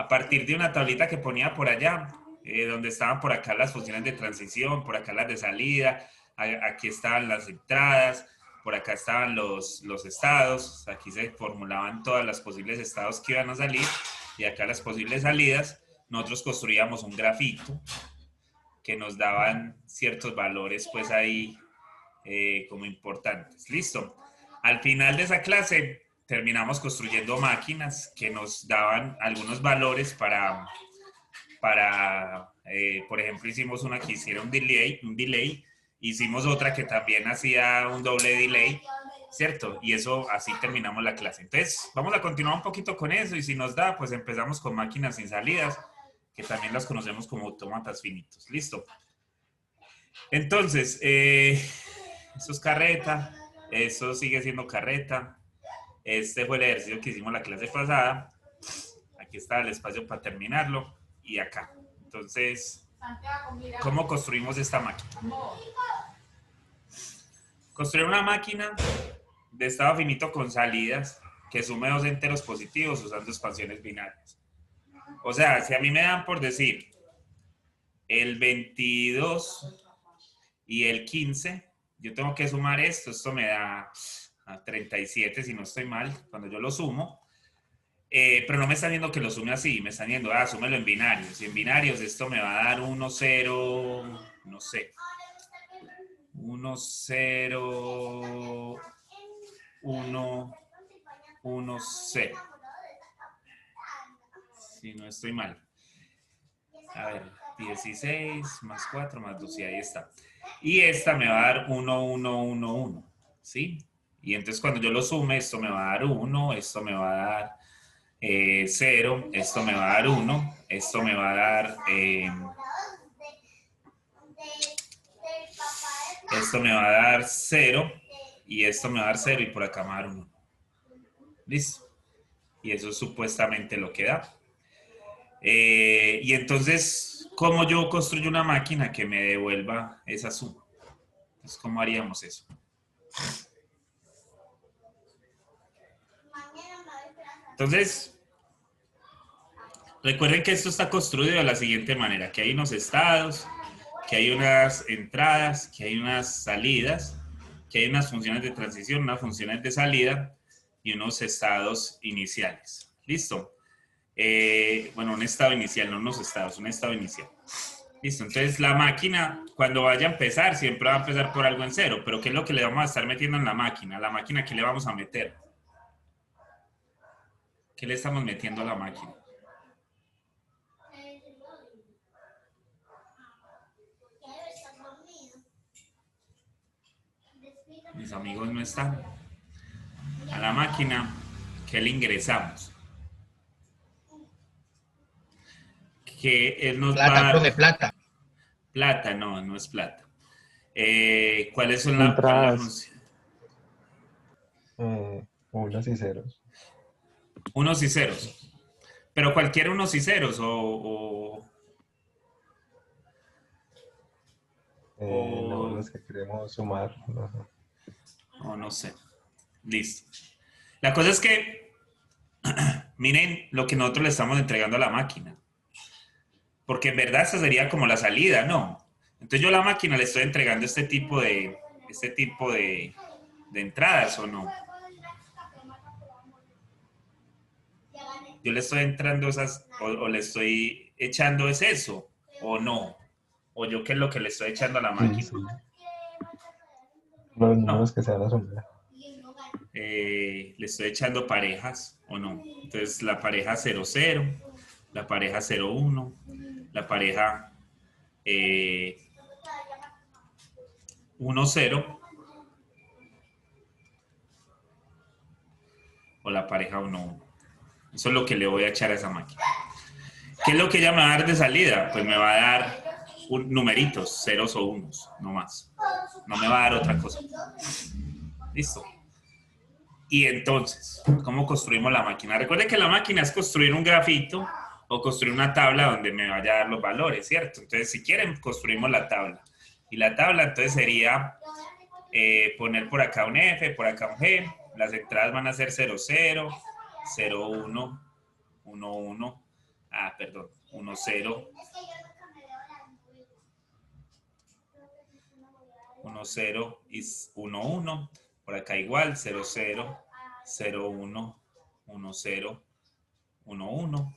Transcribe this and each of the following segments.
a partir de una tablita que ponía por allá, donde estaban por acá las funciones de transición, por acá las de salida, aquí estaban las entradas, por acá estaban los estados, aquí se formulaban todas las posibles estados que iban a salir, y acá las posibles salidas. Nosotros construíamos un grafito que nos daban ciertos valores, pues ahí como importantes. Listo. Al final de esa clase terminamos construyendo máquinas que nos daban algunos valores para por ejemplo, hicimos una que hiciera un delay, hicimos otra que también hacía un doble delay, ¿cierto? Y eso, así terminamos la clase. Entonces, vamos a continuar un poquito con eso, y si nos da, pues empezamos con máquinas sin salidas, que también las conocemos como autómatas finitos. ¿Listo? Entonces, eso es carreta, eso sigue siendo carreta. Este fue el ejercicio que hicimos la clase pasada. Aquí está el espacio para terminarlo, y acá. Entonces, ¿cómo construimos esta máquina? Construir una máquina de estado finito con salidas que sume dos enteros positivos usando expansiones binarias. O sea, si a mí me dan por decir el 22 y el 15, yo tengo que sumar esto me da 37 si no estoy mal, cuando yo lo sumo. Pero no me están viendo que lo sume así, me están viendo, súmelo en binarios. Y en binarios esto me va a dar 1, 0, no sé. 1, 0, 1, 1, 0. Si no estoy mal. A ver, 16 más 4 más 2, y ahí está. Y esta me va a dar 1, 1, 1, 1. ¿Sí? Y entonces cuando yo lo sume, esto me va a dar 1, esto me va a dar 0, esto me va a dar 1, esto me va a dar esto me va a dar 0, y esto me va a dar 0, y por acá me va a dar 1. ¿Listo? Y eso es supuestamente lo que da. Y entonces, ¿cómo yo construyo una máquina que me devuelva esa suma? Entonces, ¿cómo haríamos eso? Entonces, recuerden que esto está construido de la siguiente manera, que hay unos estados, que hay unas entradas, que hay unas salidas, que hay unas funciones de transición, unas funciones de salida y unos estados iniciales. ¿Listo? Bueno, un estado inicial, no unos estados, un estado inicial. Listo, entonces la máquina, cuando vaya a empezar, siempre va a empezar por algo en cero, pero ¿qué es lo que le vamos a estar metiendo en la máquina? ¿La máquina qué le vamos a meter? ¿Qué le estamos metiendo a la máquina? Mis amigos no están. A la máquina, ¿qué le ingresamos? Que él nos Plata, va a dar... profe, plata. Plata, no, no es plata. ¿Cuáles son cuál es la Entradas, función? unos y ceros. Unos y ceros. Pero cualquier unos y ceros No, o, los que queremos sumar. No. o no sé. Listo. La cosa es que miren lo que nosotros le estamos entregando a la máquina. Porque en verdad esa sería como la salida, ¿no? Entonces yo a la máquina le estoy entregando este tipo de entradas, ¿o no? Yo le estoy entrando esas, o le estoy echando es eso, o no. O yo qué es lo que le estoy echando a la Sí, máquina. sí. Los números No. que se van a sumar. Le estoy echando parejas, o no. Entonces la pareja 0, 0, la pareja 0, 1, la pareja 1, 0, o la pareja 1, 1. Eso es lo que le voy a echar a esa máquina. ¿Qué es lo que ella me va a dar de salida? Pues me va a dar numeritos, ceros o unos, no más. No me va a dar otra cosa. Listo. Y entonces, ¿cómo construimos la máquina? Recuerde que la máquina es construir un grafito o construir una tabla donde me vaya a dar los valores, ¿cierto? Entonces, si quieren, construimos la tabla. Y la tabla entonces sería poner por acá un F, por acá un G. Las entradas van a ser 0, 0, 0, 1, 1, 1. perdón, 1, 0, 1, 0 y 1, 1. Por acá igual, 0, 0, 0, 1, 1, 0, 1, 1.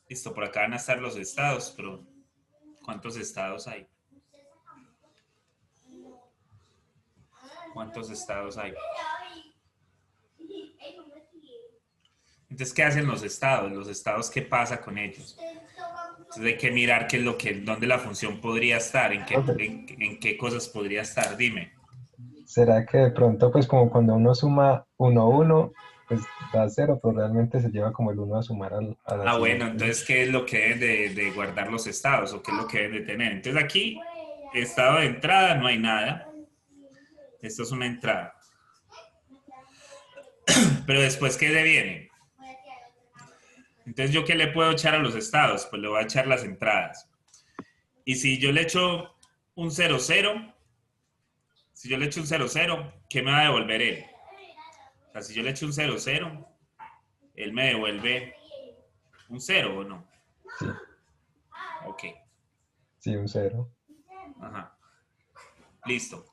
Listo, por acá van a estar los estados, pero ¿cuántos estados hay? ¿Cuántos estados hay? Entonces, ¿qué hacen los estados? Los estados, ¿qué pasa con ellos? Entonces hay que mirar qué es dónde la función podría estar, Profe, en qué cosas podría estar. Dime. ¿será que de pronto, pues como cuando uno suma 1, 1, pues da 0, pero realmente se lleva como el 1 a sumar a la Bueno, siguiente? entonces, ¿qué es lo que deben de guardar los estados o qué es lo que deben de tener? Entonces aquí, estado de entrada, no hay nada. Esto es una entrada. Pero después, ¿qué le viene? Entonces, ¿yo qué le puedo echar a los estados? Pues le voy a echar las entradas. Y si yo le echo un 0, 0, si yo le echo un 0, 0, ¿qué me va a devolver él? O sea, si yo le echo un 0, 0, él me devuelve un 0 o no. Sí, Ok. sí, un 0. Ajá. Listo.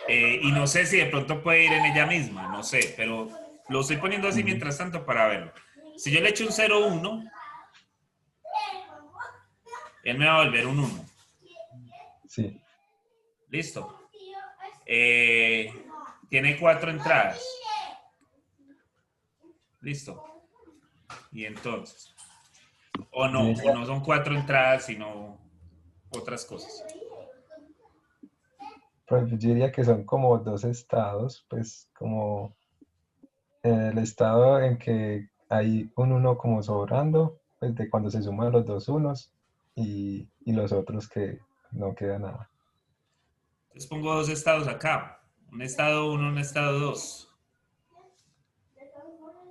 Y no sé si de pronto puede ir en ella misma, no sé, pero lo estoy poniendo así Ujú. mientras tanto para verlo. Si yo le echo un 0, 1, él me va a volver un 1. Sí, Listo. Eh, Tiene 4 entradas. Listo. Y entonces, yo o diría, no son 4 entradas, sino otras cosas. pues, yo diría que son como dos estados, pues como el estado en que hay un 1 como sobrando, pues de cuando se suman los dos unos y los otros que no queda nada. Entonces pongo dos estados acá. Un estado 1, un estado 2.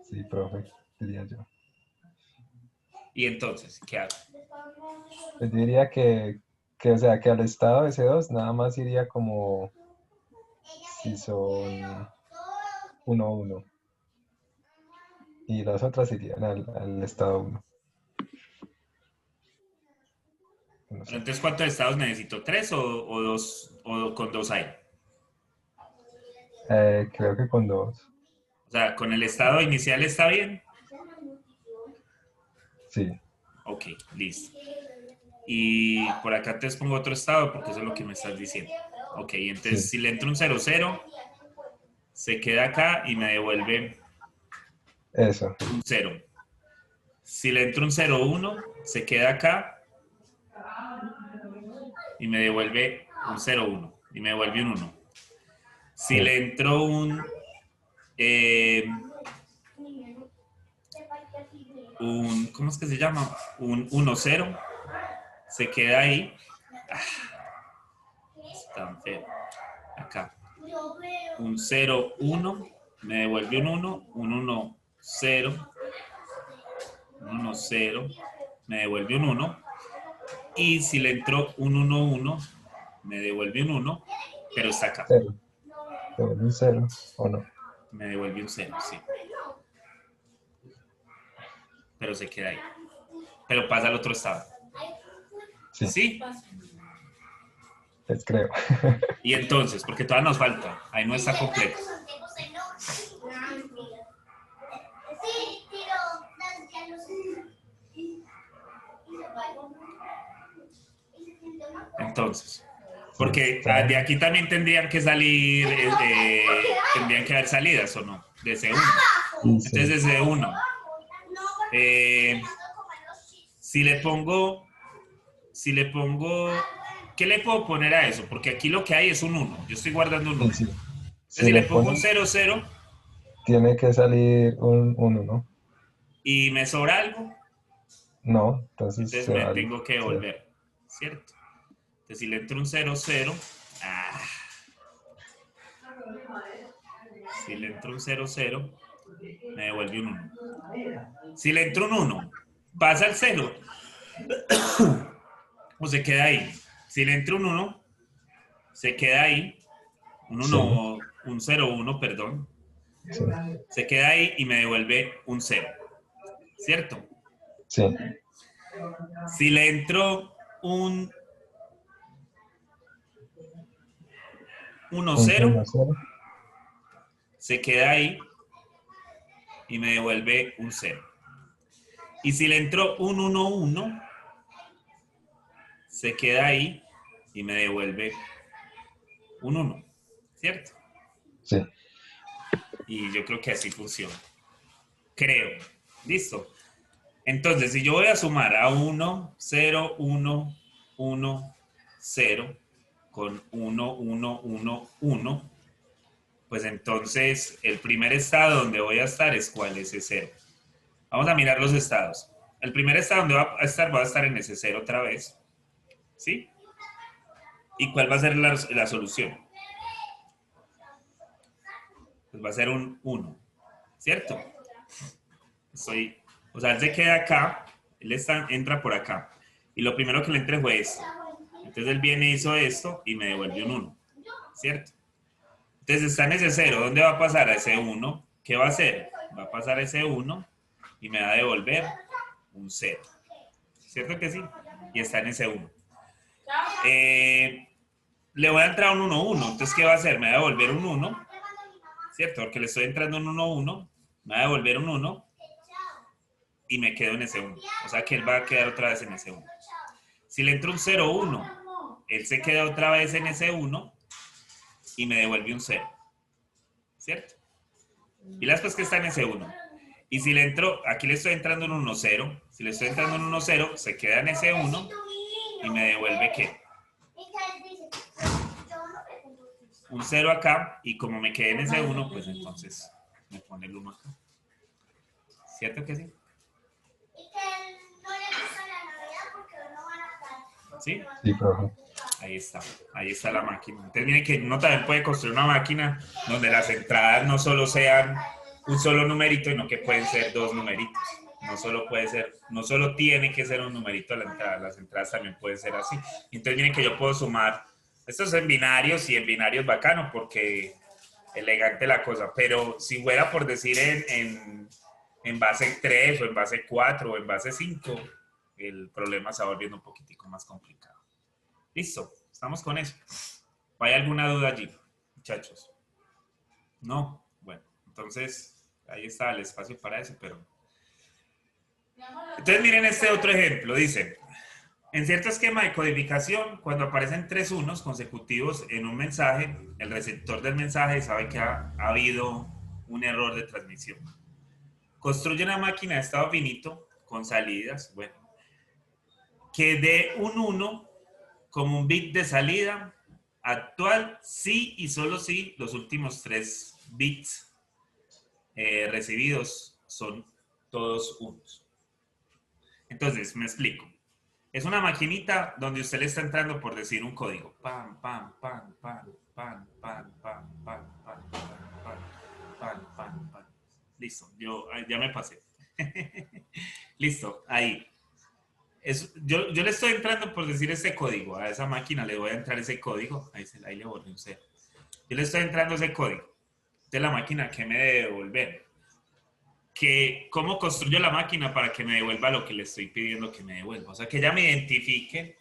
Sí, profe, diría yo. Y entonces, ¿qué hago? Pues yo diría o sea, que al estado de C2 nada más iría como si son 1, 1. Y las otras irían al estado 1. No Pero sé. entonces, ¿cuántos estados necesito? ¿Tres o dos? ¿O con dos hay? Creo que con 2. O sea, con el estado inicial está bien. Sí, Ok, listo. Y por acá te pongo otro estado porque eso es lo que me estás diciendo. Ok, entonces sí, si le entro un 0, 0, se queda acá y me devuelve eso. un 0. Si le entro un 0, 1, se queda acá y me devuelve un 0, 1. Y me devuelve un 1. Si Sí, le entro eh, ¿cómo es que se llama? Un 1, 0, se queda ahí. Es tan feo. Acá. Un 0, 1, me devuelve un 1, un 1, 0, un 1, 0, me devuelve un 1. Y si le entró un 1, 1, me devuelve un 1, pero está acá. 0. ¿Te vuelve un 0 o no? Me devuelve un 0, sí. Pero se queda ahí. Pero pasa al otro estado. Sí, ¿Sí? pues creo. Y entonces, porque todavía nos falta, ahí no está completo. Entonces, Sí, porque está. de aquí también tendrían que salir, tendrían que haber salidas o no, de C1. Sí, Entonces, sí. de C1, eh, si le pongo, si le pongo, ¿qué le puedo poner a eso? Porque aquí lo que hay es un 1, yo estoy guardando un Sí, 1. sí. Entonces, Si si le le pongo un ponen, 0, 0 tiene que salir un 1, ¿no? y me sobra algo, No, entonces entonces se me va al tengo que 0. devolver, ¿cierto? Entonces, si le entro un 0, 0, si le entro un 0, 0, me devuelve un 1. Si le entro un 1, pasa al 0 o se queda ahí. Si le entro un 1, se queda ahí. Un Sí, 1, un 0, 1, perdón. sí, Se queda ahí y me devuelve un 0. ¿Cierto? sí. Si le entró un 1, Un 0, 1-0. se queda ahí y me devuelve un 0. Y si le entró un 1, 1, se queda ahí y me devuelve un 1, ¿cierto? Sí. Y yo creo que así funciona. Creo. Listo. Entonces, si yo voy a sumar a 1, 0, 1, 1, 0, con 1, 1, 1, 1, pues entonces el primer estado donde voy a estar es ¿cuál? Ese 0. Vamos a mirar los estados. El primer estado donde va a estar en ese 0 otra vez. ¿Sí? ¿Y cuál va a ser la solución? Pues va a ser un 1, ¿cierto? O sea, él se queda acá, entra por acá. Y lo primero que le entré fue esto. Entonces él viene, hizo esto y me devuelve un 1, ¿cierto? Entonces está en ese 0. ¿Dónde va a pasar a ese 1? ¿Qué va a hacer? Va a pasar a ese 1 y me va a devolver un 0. ¿Cierto que sí? Y está en ese 1. Le voy a entrar un 1, 1. Entonces, ¿qué va a hacer? Me va a devolver un 1, ¿cierto? Porque le estoy entrando un 1, 1. Me va a devolver un 1 y me quedo en ese 1. O sea que él va a quedar otra vez en ese 1. Si le entro un 0, 1, él se queda otra vez en ese 1 y me devuelve un 0. ¿Cierto? Y después que está en ese 1. Y si le entro, aquí le estoy entrando en 1, 0. Si le estoy entrando en 1, 0, se queda en ese 1 y me devuelve ¿qué? Un 0 acá. Y como me quedé en ese 1, pues entonces me pone el 1 acá. ¿Cierto que sí? ¿Sí? Sí, profe. Ahí está la máquina. Entonces miren que uno también puede construir una máquina donde las entradas no solo sean un solo numerito, sino que pueden ser dos numeritos. No solo tiene que ser un numerito a la entrada, las entradas también pueden ser así. Entonces miren que yo puedo sumar, esto es en binarios y en binarios bacano porque elegante la cosa, pero si fuera por decir en base 3 o en base 4 o en base 5, el problema se va volviendo un poquitico más complicado. Listo, estamos con eso. ¿Hay alguna duda allí, muchachos? No, bueno, entonces ahí está el espacio para eso, pero... Entonces miren este otro ejemplo, dice, en cierto esquema de codificación, cuando aparecen 3 unos consecutivos en un mensaje, el receptor del mensaje sabe que ha habido un error de transmisión. Construye una máquina de estado finito con salidas, bueno, que dé un 1 como un bit de salida actual, sí y solo si los últimos 3 bits recibidos son todos unos. Entonces, me explico. Es una maquinita donde usted le está entrando por decir un código. Pam, pam, pam, pam, pam, pam, pam, pam, pam, pam, pam, pam, pam, pam. Listo, yo ya me pasé. Listo, ahí. Yo le estoy entrando por decir ese código. A esa máquina le voy a entrar ese código. Ahí le borré un 0. Yo le estoy entrando ese código. Entonces la máquina, ¿qué me debe devolver? ¿Cómo construyo la máquina para que me devuelva lo que le estoy pidiendo que me devuelva? O sea, que ella me identifique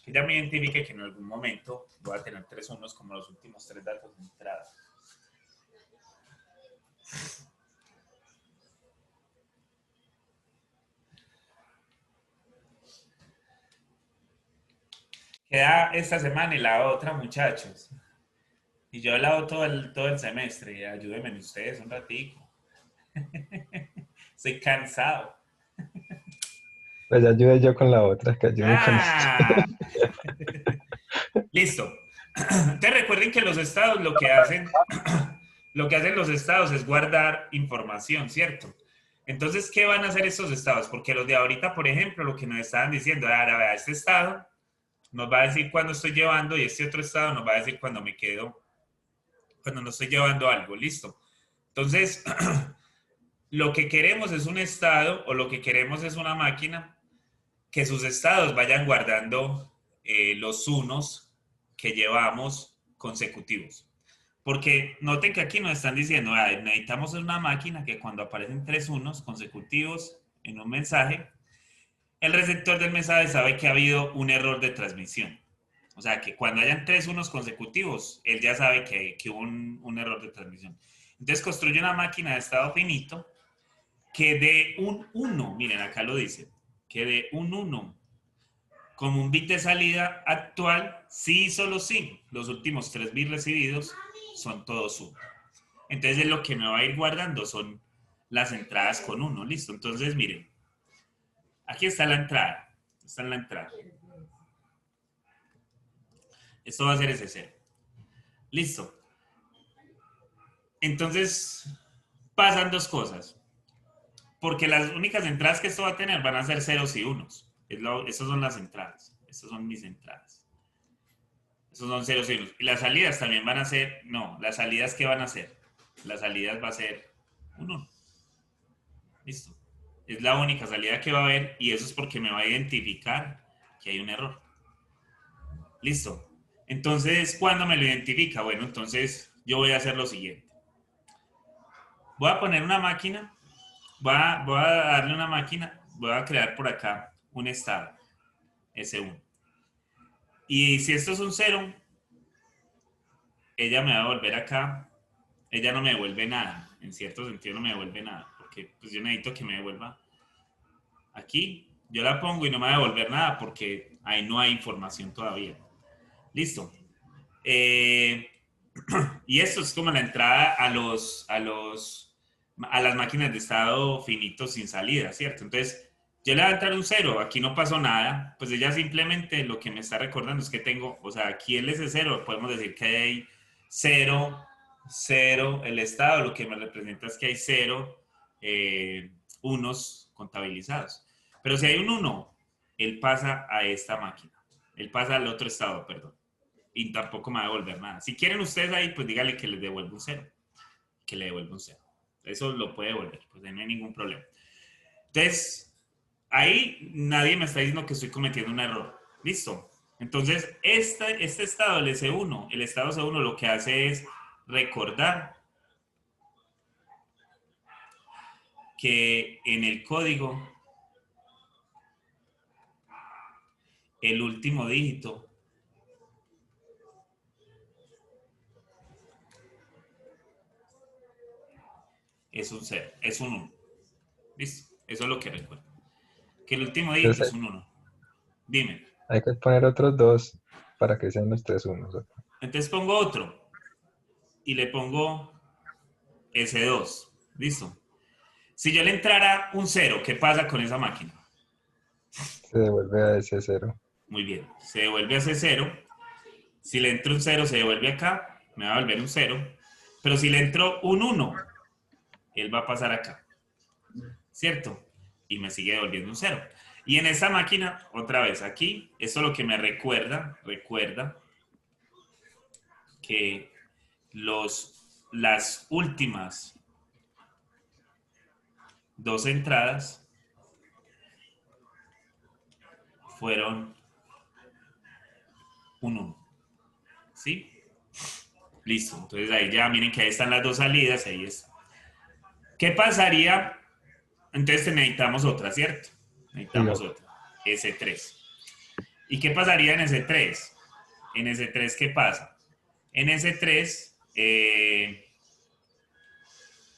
que en algún momento voy a tener 3 unos como los últimos 3 datos de entrada. Queda esta semana y la otra, muchachos. Y yo he hablado todo el semestre. Ayúdenme ustedes un ratico. Estoy cansado. Pues ya ayudé yo con la otra, que ayuden con esto. ¡Ah! Listo. Entonces recuerden que los estados lo que hacen los estados es guardar información, ¿cierto? Entonces, ¿qué van a hacer estos estados? Porque los de ahorita, por ejemplo, lo que nos estaban diciendo, ahora vea, este estado nos va a decir cuándo estoy llevando y este otro estado nos va a decir cuando me quedo, cuando no estoy llevando algo, listo. Entonces, lo que queremos es un estado o lo que queremos es una máquina que sus estados vayan guardando los unos que llevamos consecutivos. Porque noten que aquí nos están diciendo, necesitamos una máquina que cuando aparecen 3 unos consecutivos en un mensaje, El receptor del mensaje sabe que ha habido un error de transmisión. O sea, que cuando hayan 3 unos consecutivos, él ya sabe que hubo un error de transmisión. Entonces construye una máquina de estado finito que de un 1, miren, acá lo dice, que de un 1 como un bit de salida actual, sí y solo sí, los últimos 3 bits recibidos son todos 1. Entonces lo que me va a ir guardando son las entradas con 1, listo. Entonces, miren, aquí está la entrada, está en la entrada. Esto va a ser ese 0. Listo. Entonces, pasan dos cosas. Porque las únicas entradas que esto va a tener van a ser ceros y unos. Esas son las entradas. Estas son mis entradas. Esos son ceros y unos. Y las salidas también van a ser, no, las salidas ¿qué van a ser? Las salidas va a ser un 1. Listo. Es la única salida que va a haber y eso es porque me va a identificar que hay un error. Listo. Entonces, ¿cuándo me lo identifica? Bueno, entonces yo voy a hacer lo siguiente. Voy a poner una máquina, voy a darle una máquina, voy a crear por acá un estado, S1. Y si esto es un 0, ella me va a devolver acá, ella no me devuelve nada, en cierto sentido no me devuelve nada, porque pues yo necesito que me devuelva aquí, yo la pongo y no me va a devolver nada porque ahí no hay información todavía. Listo. Y esto es como la entrada a las máquinas de estado finito sin salida, ¿cierto? Entonces, yo le voy a entrar un 0, aquí no pasó nada, pues ella simplemente lo que me está recordando es que tengo, o sea, aquí el S0, podemos decir que hay 0, 0, el estado, lo que me representa es que hay 0 unos contabilizados. Pero si hay un 1, él pasa a esta máquina, él pasa al otro estado, perdón, y tampoco me va a devolver nada. Si quieren ustedes ahí, pues díganle que les devuelva un 0, que le devuelva un 0. Eso lo puede devolver, pues no hay ningún problema. Entonces, ahí nadie me está diciendo que estoy cometiendo un error. Listo. Entonces, este estado, el S1, el estado C1 lo que hace es recordar que en el código el último dígito es un 0, es un 1. ¿Listo? Eso es lo que recuerdo. Que el último dígito es Entonces un 1. Dime. hay que poner otros dos para que sean los tres unos. Entonces pongo otro y le pongo S2. ¿Listo? Si yo le entrara un 0, ¿qué pasa con esa máquina? Se devuelve a ese 0. Muy bien. Se devuelve a ese 0. Si le entro un 0, se devuelve acá. Me va a volver un 0. Pero si le entro un 1, él va a pasar acá. ¿Cierto? Y me sigue devolviendo un 0. Y en esta máquina, otra vez aquí, esto es lo que me recuerda que las últimas dos entradas fueron un 1. ¿Sí? Listo. Entonces ahí ya miren que ahí están las dos salidas, ahí está. ¿Qué pasaría? Entonces necesitamos otra, ¿cierto? Sí, Necesitamos otra. S3. ¿Y qué pasaría en S3? En S3, ¿qué pasa? En S3,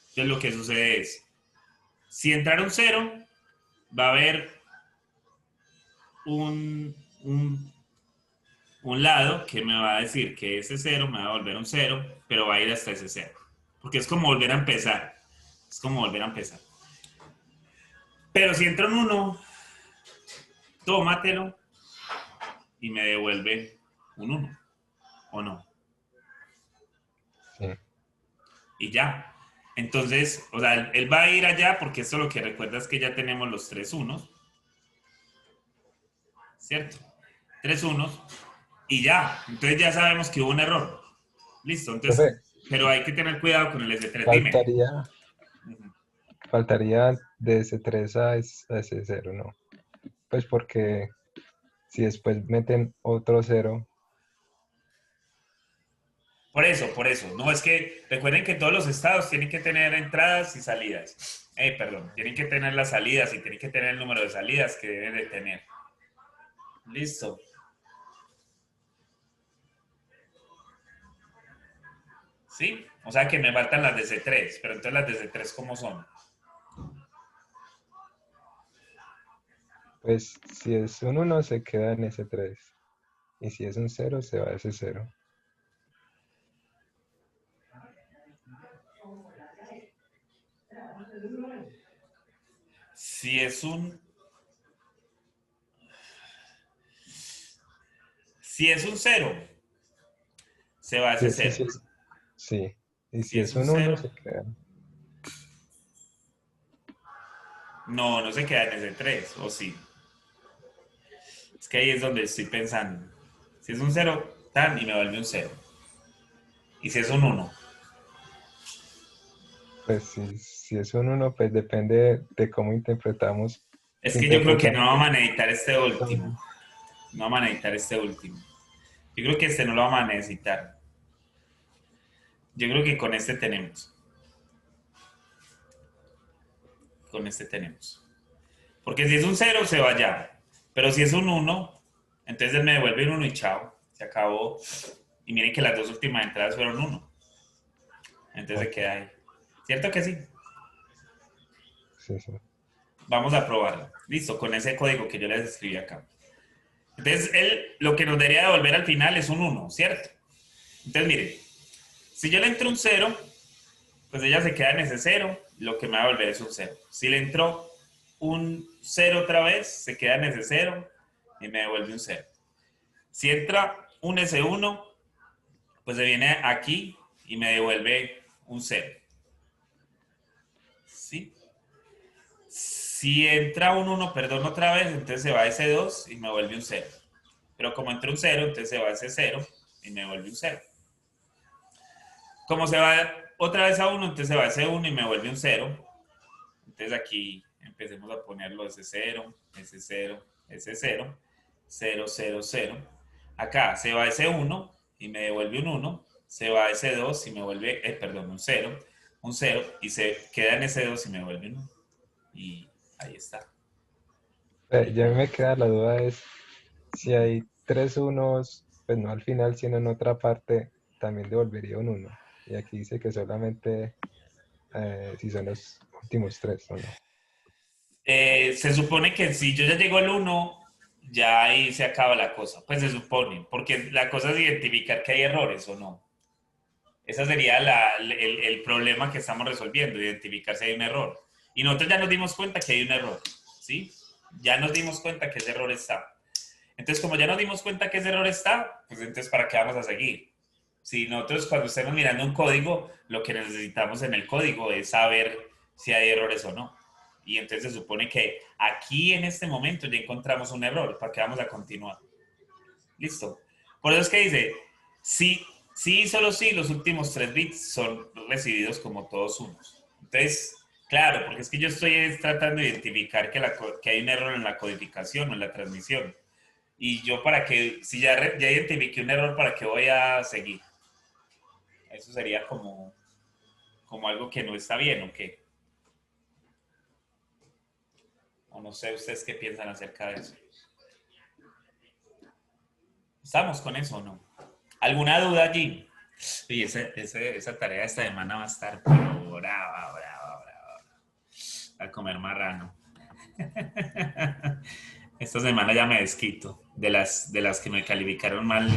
entonces lo que sucede es, si entrara un 0, va a haber un, un, un lado que me va a decir que ese 0 me va a volver un 0, pero va a ir hasta ese 0. Porque es como volver a empezar. Es como volver a empezar. Pero si entra un 1, tómatelo y me devuelve un 1. ¿O no? sí. Y ya. Entonces, o sea, él va a ir allá porque esto lo que recuerda es que ya tenemos los 3 unos. ¿Cierto? 3 unos. Y ya. Entonces ya sabemos que hubo un error. Listo. Entonces, Profe, pero hay que tener cuidado con el S3. Dime. faltaría, faltaría de ese 3 a ese 0, ¿no? Pues porque si después meten otro 0, Por eso. No, es que recuerden que todos los estados tienen que tener entradas y salidas. Perdón, tienen que tener las salidas y tienen que tener el número de salidas que deben de tener. Listo. ¿Sí? O sea que me faltan las de C3, pero entonces las de C3, ¿cómo son? Pues si es un 1 se queda en ese 3. Y si es un 0 se va a ese 0. Si es un... Si es un 0, se va a ese Sí, sí, 0. sí, sí. Y Si si es es un un 1 0, se queda. no, no se queda en ese 3, ¿o sí? Es que ahí es donde estoy pensando. Si es un 0, tan, y me vuelve un 0. Y si es un 1. Pues si es un 1 pues depende de cómo interpretamos. Es Si que yo creo que no interpretamos vamos a necesitar este último. el- No vamos a necesitar este último. Yo creo que este no lo vamos a necesitar. Yo creo que con este tenemos. Con este tenemos. Porque si es un 0, se va allá. Pero si es un 1, entonces él me devuelve un 1 y chao. Se acabó. Y miren que las dos últimas entradas fueron 1. Entonces se Ok, queda ahí. ¿Cierto que sí? sí, sí. Vamos a probarlo. Listo, con ese código que yo les escribí acá. Entonces, él lo que nos debería devolver al final es un 1, ¿cierto? Entonces, miren, si yo le entro un 0, pues ella se queda en ese 0, lo que me va a devolver es un 0. Si le entró un 0 otra vez, se queda en ese 0 y me devuelve un 0. Si entra un S1, pues se viene aquí y me devuelve un 0. ¿Sí? Si entra un 1, perdón, otra vez, entonces se va a ese 2 y me vuelve un 0. Pero como entra un 0, entonces se va a ese 0 y me vuelve un 0. Como se va otra vez a 1, entonces se va a ese 1 y me vuelve un 0. Entonces aquí empecemos a ponerlo ese 0, ese 0, ese 0, 0, 0, 0. Acá se va ese 1 y me devuelve un 1. Se va ese 2 y me vuelve, perdón, un 0 y se queda en ese 2 y me vuelve un 1. Y ahí está. Ya me queda la duda es si hay 3 unos, pues no al final, sino en otra parte, también devolvería un 1. Y aquí dice que solamente si son los últimos 3 o no. Se supone que si yo ya llego al 1, ya ahí se acaba la cosa. Pues se supone, porque la cosa es identificar que hay errores o no. Ese sería el problema que estamos resolviendo, identificar si hay un error. Y nosotros ya nos dimos cuenta que hay un error, ¿sí? Ya nos dimos cuenta que ese error está. Entonces, como ya nos dimos cuenta que ese error está, pues entonces, ¿para qué vamos a seguir? Si nosotros cuando estemos mirando un código, lo que necesitamos en el código es saber si hay errores o no. Y entonces se supone que aquí en este momento ya encontramos un error, ¿para qué vamos a continuar? Listo. Por eso es que dice, sí, sí, solo sí, los últimos 3 bits son recibidos como todos unos. Entonces, claro, porque es que yo estoy tratando de identificar que hay un error en la codificación o en la transmisión. Y yo para que, si ya identifiqué un error, ¿para qué voy a seguir? Eso sería como algo que no está bien o qué. O no sé ustedes qué piensan acerca de eso. ¿Estamos con eso o no? ¿Alguna duda allí? Y esa tarea de esta semana va a estar brava, brava, brava. A comer marrano. Esta semana ya me desquito de las que me calificaron mal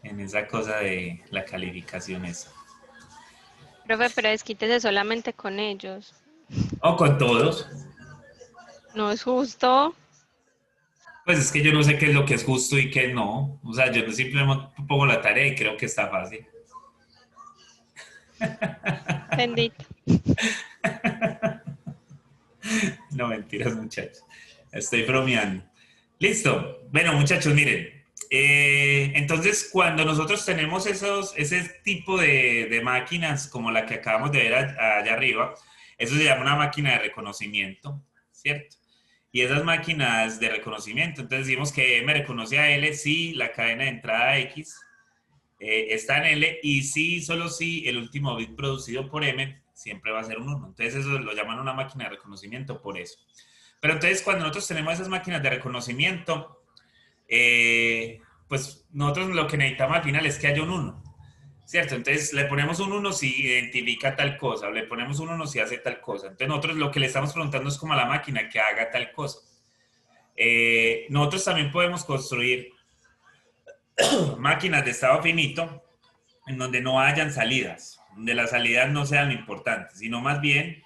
en esa cosa de la calificación esa. Profe, pero desquítese solamente con ellos. O con todos. No es justo. Pues es que yo no sé qué es lo que es justo y qué no. O sea, yo simplemente pongo la tarea y creo que está fácil. Bendito. No, mentiras, muchachos. Estoy bromeando. Listo. Bueno, muchachos, miren. Entonces, cuando nosotros tenemos ese tipo de máquinas como la que acabamos de ver allá arriba, eso se llama una máquina de reconocimiento, ¿cierto? Y esas máquinas de reconocimiento, entonces decimos que M reconoce a L si la cadena de entrada X está en L y si, solo si el último bit producido por M siempre va a ser un 1. Entonces eso lo llaman una máquina de reconocimiento por eso. Pero entonces cuando nosotros tenemos esas máquinas de reconocimiento, pues nosotros lo que necesitamos al final es que haya un 1. ¿Cierto? Entonces le ponemos un 1 si identifica tal cosa, o le ponemos un 1 si hace tal cosa. Entonces nosotros lo que le estamos preguntando es como a la máquina que haga tal cosa. Nosotros también podemos construir máquinas de estado finito en donde no hayan salidas, donde las salidas no sean lo importante, sino más bien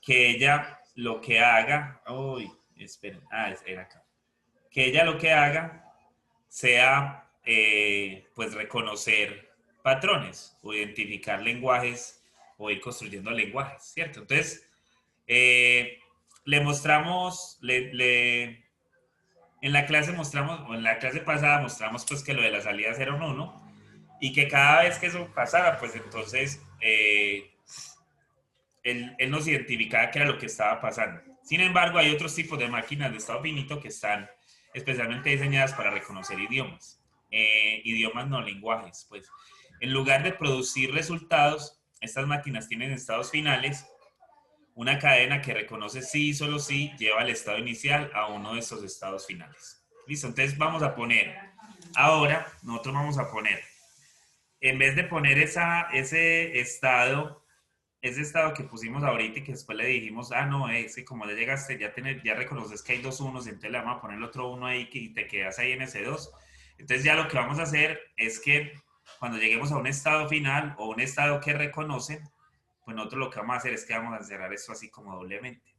que ella lo que haga, uy, esperen, era acá, que ella lo que haga sea pues reconocer patrones o identificar lenguajes o ir construyendo lenguajes, ¿cierto? Entonces, le mostramos, en la clase mostramos, o en la clase pasada mostramos pues que lo de las salidas era un 1 y que cada vez que eso pasara, pues entonces él nos identificaba qué era lo que estaba pasando. Sin embargo, hay otros tipos de máquinas de estado finito que están especialmente diseñadas para reconocer idiomas. Idiomas no, lenguajes. Pues en lugar de producir resultados, estas máquinas tienen estados finales, una cadena que reconoce sí y solo sí lleva el estado inicial a uno de estos estados finales. Listo, entonces vamos a poner, ahora nosotros vamos a poner, en vez de poner ese estado que pusimos ahorita y que después le dijimos, no, ese como ya llegaste, ya reconoces que hay dos unos, entonces le vamos a poner el otro uno ahí y te quedas ahí en ese 2. Entonces ya lo que vamos a hacer es que cuando lleguemos a un estado final o un estado que reconoce, pues nosotros lo que vamos a hacer es que vamos a cerrar esto así como doblemente.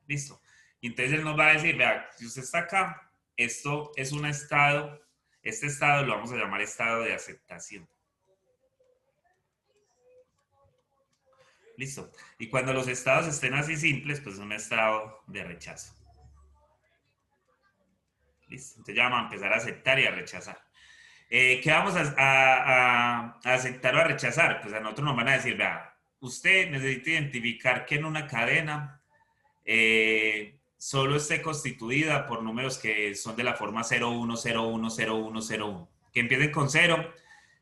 Listo. Y entonces él nos va a decir, vea, si usted está acá, esto es un estado, este estado lo vamos a llamar estado de aceptación. Listo. Y cuando los estados estén así simples, pues es un estado de rechazo. Listo. Entonces ya vamos a empezar a aceptar y a rechazar. ¿Qué vamos a aceptar o a rechazar? Pues a nosotros nos van a decir, vea, usted necesita identificar que en una cadena solo esté constituida por números que son de la forma 0, 1, 0, 1, 0, 1, 0, 1. Que empiecen con 0,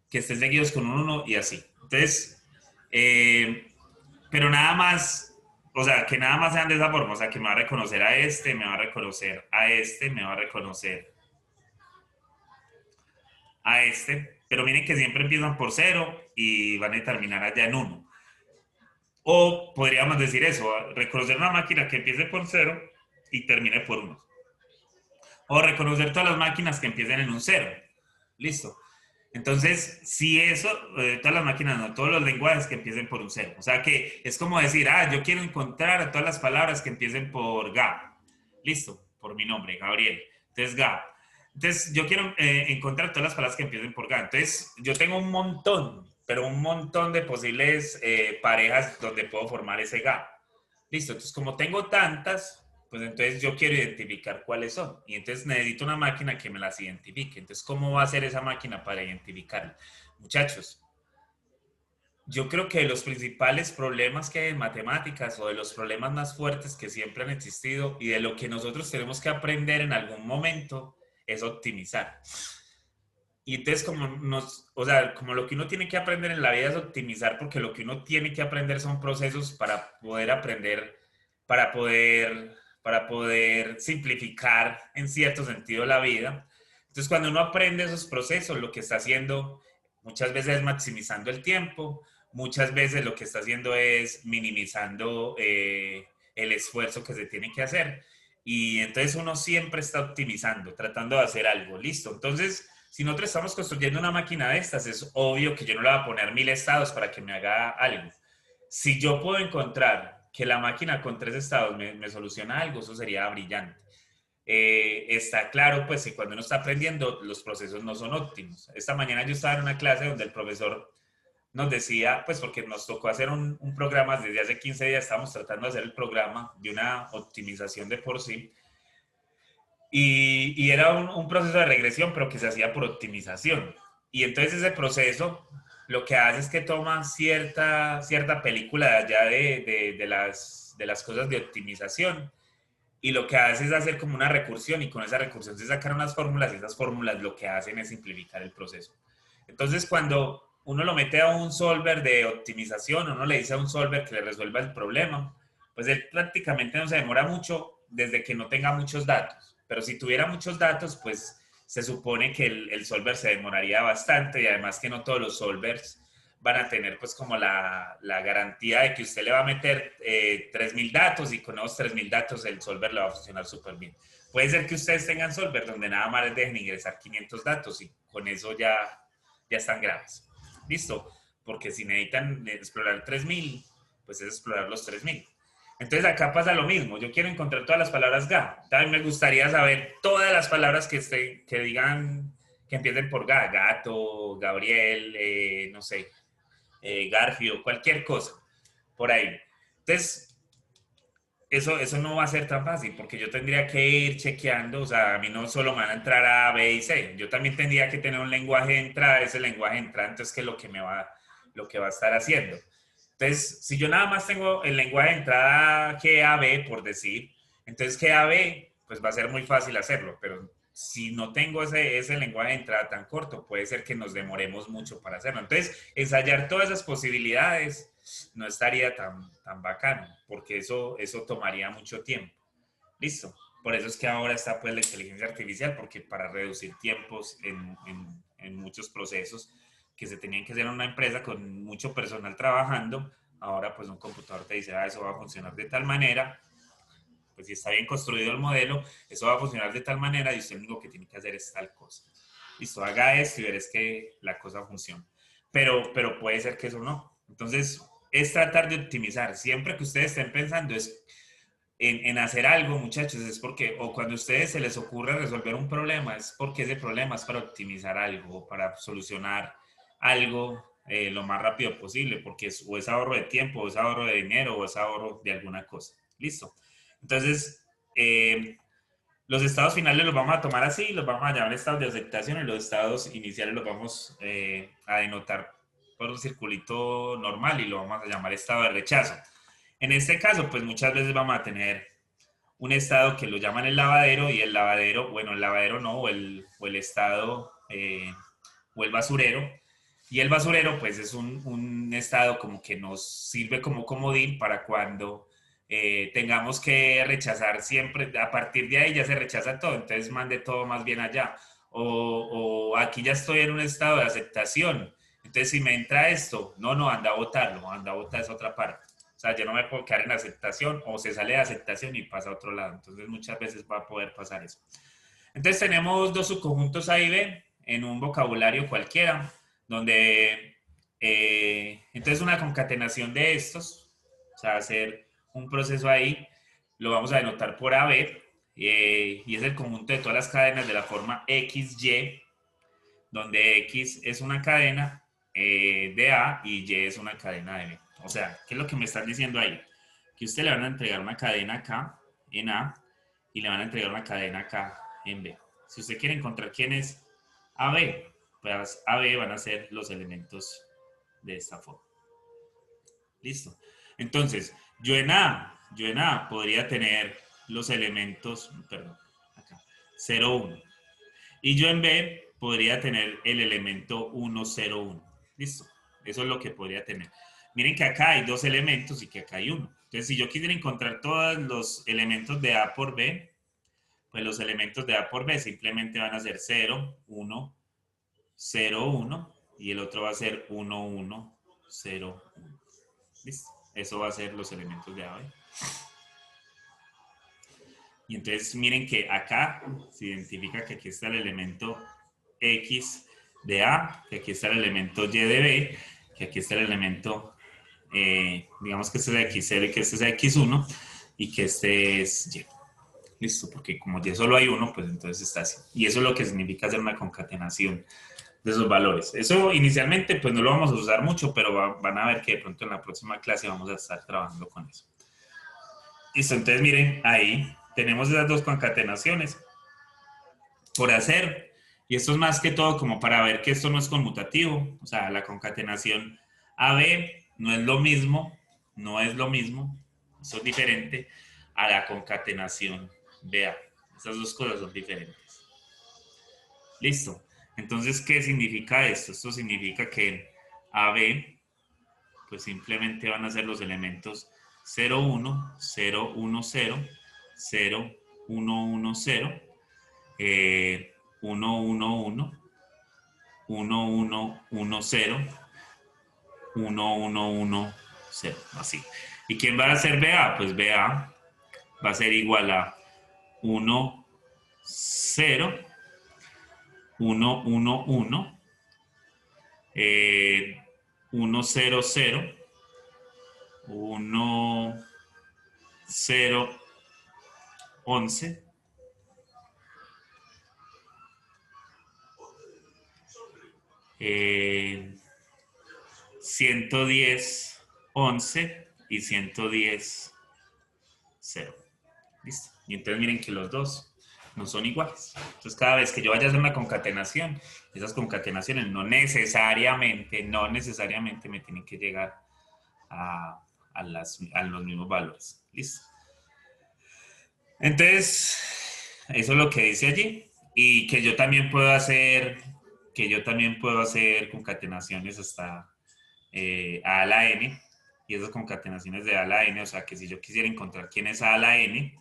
que estén seguidos con un 1 y así. Entonces, pero nada más, o sea, que nada más sean de esa forma, o sea, que me va a reconocer a este, me va a reconocer a este, me va a reconocer a este, pero miren que siempre empiezan por 0 y van a terminar allá en 1. O podríamos decir eso, reconocer una máquina que empiece por 0 y termine por 1. O reconocer todas las máquinas que empiecen en un 0. Listo. Entonces, si eso, todas las máquinas, no, todos los lenguajes que empiecen por un 0. O sea que es como decir, yo quiero encontrar a todas las palabras que empiecen por Gab. Listo, por mi nombre, Gabriel. Entonces, Gab. Entonces, yo quiero encontrar todas las palabras que empiecen por Gab. Entonces, yo tengo un montón, pero un montón de posibles parejas donde puedo formar ese Gab. Listo, entonces como tengo tantas, pues entonces yo quiero identificar cuáles son. Y entonces necesito una máquina que me las identifique. Entonces, ¿cómo va a ser esa máquina para identificarlas? Muchachos, yo creo que de los principales problemas que hay en matemáticas o de los problemas más fuertes que siempre han existido y de lo que nosotros tenemos que aprender en algún momento es optimizar. Y entonces como lo que uno tiene que aprender en la vida es optimizar, porque lo que uno tiene que aprender son procesos para poder aprender, para poder simplificar en cierto sentido la vida. Entonces cuando uno aprende esos procesos, lo que está haciendo muchas veces es maximizando el tiempo, muchas veces lo que está haciendo es minimizando el esfuerzo que se tiene que hacer. Y entonces uno siempre está optimizando, tratando de hacer algo. Listo. Entonces, si nosotros estamos construyendo una máquina de estas, es obvio que yo no le voy a poner 1000 estados para que me haga algo. Si yo puedo encontrar que la máquina con 3 estados me soluciona algo, eso sería brillante. Está claro, pues, que cuando uno está aprendiendo, los procesos no son óptimos. Esta mañana yo estaba en una clase donde el profesor nos decía, pues, porque nos tocó hacer un programa desde hace 15 días, estábamos tratando de hacer el programa de una optimización de por sí. Y era un proceso de regresión, pero que se hacía por optimización. Y entonces ese proceso lo que hace es que toma cierta película de allá de las cosas de optimización y lo que hace es hacer como una recursión y con esa recursión se sacan unas fórmulas y esas fórmulas lo que hacen es simplificar el proceso. Entonces, cuando uno lo mete a un solver de optimización, uno le dice a un solver que le resuelva el problema, pues él prácticamente no se demora mucho desde que no tenga muchos datos. Pero si tuviera muchos datos, pues se supone que el solver se demoraría bastante y además que no todos los solvers van a tener pues como la garantía de que usted le va a meter 3.000 datos y con esos 3.000 datos el solver le va a funcionar súper bien. Puede ser que ustedes tengan solver donde nada más les dejen ingresar 500 datos y con eso ya están graves. ¿Listo? Porque si necesitan explorar 3.000, pues es explorar los 3.000. Entonces acá pasa lo mismo. Yo quiero encontrar todas las palabras GA. También me gustaría saber todas las palabras que digan, que empiecen por GA. Gato, Gabriel, no sé, Garfio, cualquier cosa por ahí. Entonces, eso no va a ser tan fácil porque yo tendría que ir chequeando, o sea, a mí no solo me van a entrar A, B y C, yo también tendría que tener un lenguaje de entrada, ese lenguaje de entrada, entonces, ¿qué es lo que va a estar haciendo? Entonces, si yo nada más tengo el lenguaje de entrada GAB, por decir, entonces GAB, pues va a ser muy fácil hacerlo, pero si no tengo ese lenguaje de entrada tan corto, puede ser que nos demoremos mucho para hacerlo. Entonces, ensayar todas esas posibilidades no estaría tan bacano, porque eso tomaría mucho tiempo. Listo. Por eso es que ahora está pues la inteligencia artificial, porque para reducir tiempos en muchos procesos que se tenían que hacer en una empresa con mucho personal trabajando, ahora pues un computador te dice, eso va a funcionar de tal manera, pues si está bien construido el modelo, eso va a funcionar de tal manera y usted lo único que tiene que hacer es tal cosa. Listo, haga esto y verás que la cosa funciona. Pero puede ser que eso no. Entonces, es tratar de optimizar. Siempre que ustedes estén pensando en hacer algo, muchachos, es porque, o cuando a ustedes se les ocurre resolver un problema, es porque ese problema es para optimizar algo, para solucionar algo lo más rápido posible, porque o es ahorro de tiempo, o es ahorro de dinero, o es ahorro de alguna cosa. Listo. Entonces, los estados finales los vamos a tomar así, los vamos a llamar estados de aceptación y los estados iniciales los vamos a denotar por un circulito normal y lo vamos a llamar estado de rechazo. En este caso, pues muchas veces vamos a tener un estado que lo llaman el lavadero y el lavadero, bueno, el lavadero no, o el estado, o el basurero. Y el basurero, pues es un estado como que nos sirve como comodín para cuando tengamos que rechazar siempre, a partir de ahí ya se rechaza todo, entonces mande todo más bien allá. O aquí ya estoy en un estado de aceptación, entonces si me entra esto, no, anda a votarlo, anda a votar esa otra parte. O sea, yo no me puedo quedar en aceptación o se sale de aceptación y pasa a otro lado. Entonces muchas veces va a poder pasar eso. Entonces tenemos dos subconjuntos A y B en un vocabulario cualquiera, donde entonces una concatenación de estos, o sea, hacer un proceso ahí, lo vamos a denotar por AB, y es el conjunto de todas las cadenas de la forma XY, donde X es una cadena de A y Y es una cadena de B. O sea, ¿qué es lo que me están diciendo ahí? Que usted le van a entregar una cadena acá en A y le van a entregar una cadena acá en B. Si usted quiere encontrar quién es AB, pues AB van a ser los elementos de esta forma. Listo. Entonces, yo en A podría tener los elementos, perdón, acá, 0, 1. Y yo en B podría tener el elemento 1, 0, 1. Listo. Eso es lo que podría tener. Miren que acá hay dos elementos y que acá hay uno. Entonces, si yo quisiera encontrar todos los elementos de A por B, pues los elementos de A por B simplemente van a ser 0, 1, 0, 1 y el otro va a ser 1, 1, 0, 1. ¿Listo? Eso va a ser los elementos de A, ¿eh? Y entonces miren que acá se identifica que aquí está el elemento X de A, que aquí está el elemento Y de B, que aquí está el elemento, digamos que este es X0 y que este es X1 y que este es Y. Listo, porque como Y solo hay uno, pues entonces está así. Y eso es lo que significa hacer una concatenación de esos valores. Eso inicialmente pues no lo vamos a usar mucho, pero van a ver que de pronto en la próxima clase vamos a estar trabajando con eso. Listo, entonces miren, ahí tenemos esas dos concatenaciones por hacer. Y esto es más que todo como para ver que esto no es conmutativo. O sea, la concatenación AB no es lo mismo, eso es diferente a la concatenación BA. Esas dos cosas son diferentes. Listo. Entonces, ¿qué significa esto? Esto significa que en AB, pues simplemente van a ser los elementos 0, 1, 0, 1, 0, 0, 1, 1, 0, 1, 1, 1, 1, 1, 1, 0, 1, 1, 1, 0, así. ¿Y quién va a ser BA? Pues BA va a ser igual a 1, 0, 1, 1, 1, 1, 0, 0, 1, 0, 11, 110, 11 y 110, 0. ¿Listo? Y entonces miren que los dos no son iguales. Entonces cada vez que yo vaya a hacer una concatenación, esas concatenaciones no necesariamente me tienen que llegar a los mismos valores. ¿Listo? Entonces, eso es lo que dice allí. Y que yo también puedo hacer concatenaciones hasta A a la N. Y esas concatenaciones de A a la N, o sea que si yo quisiera encontrar quién es A a la N,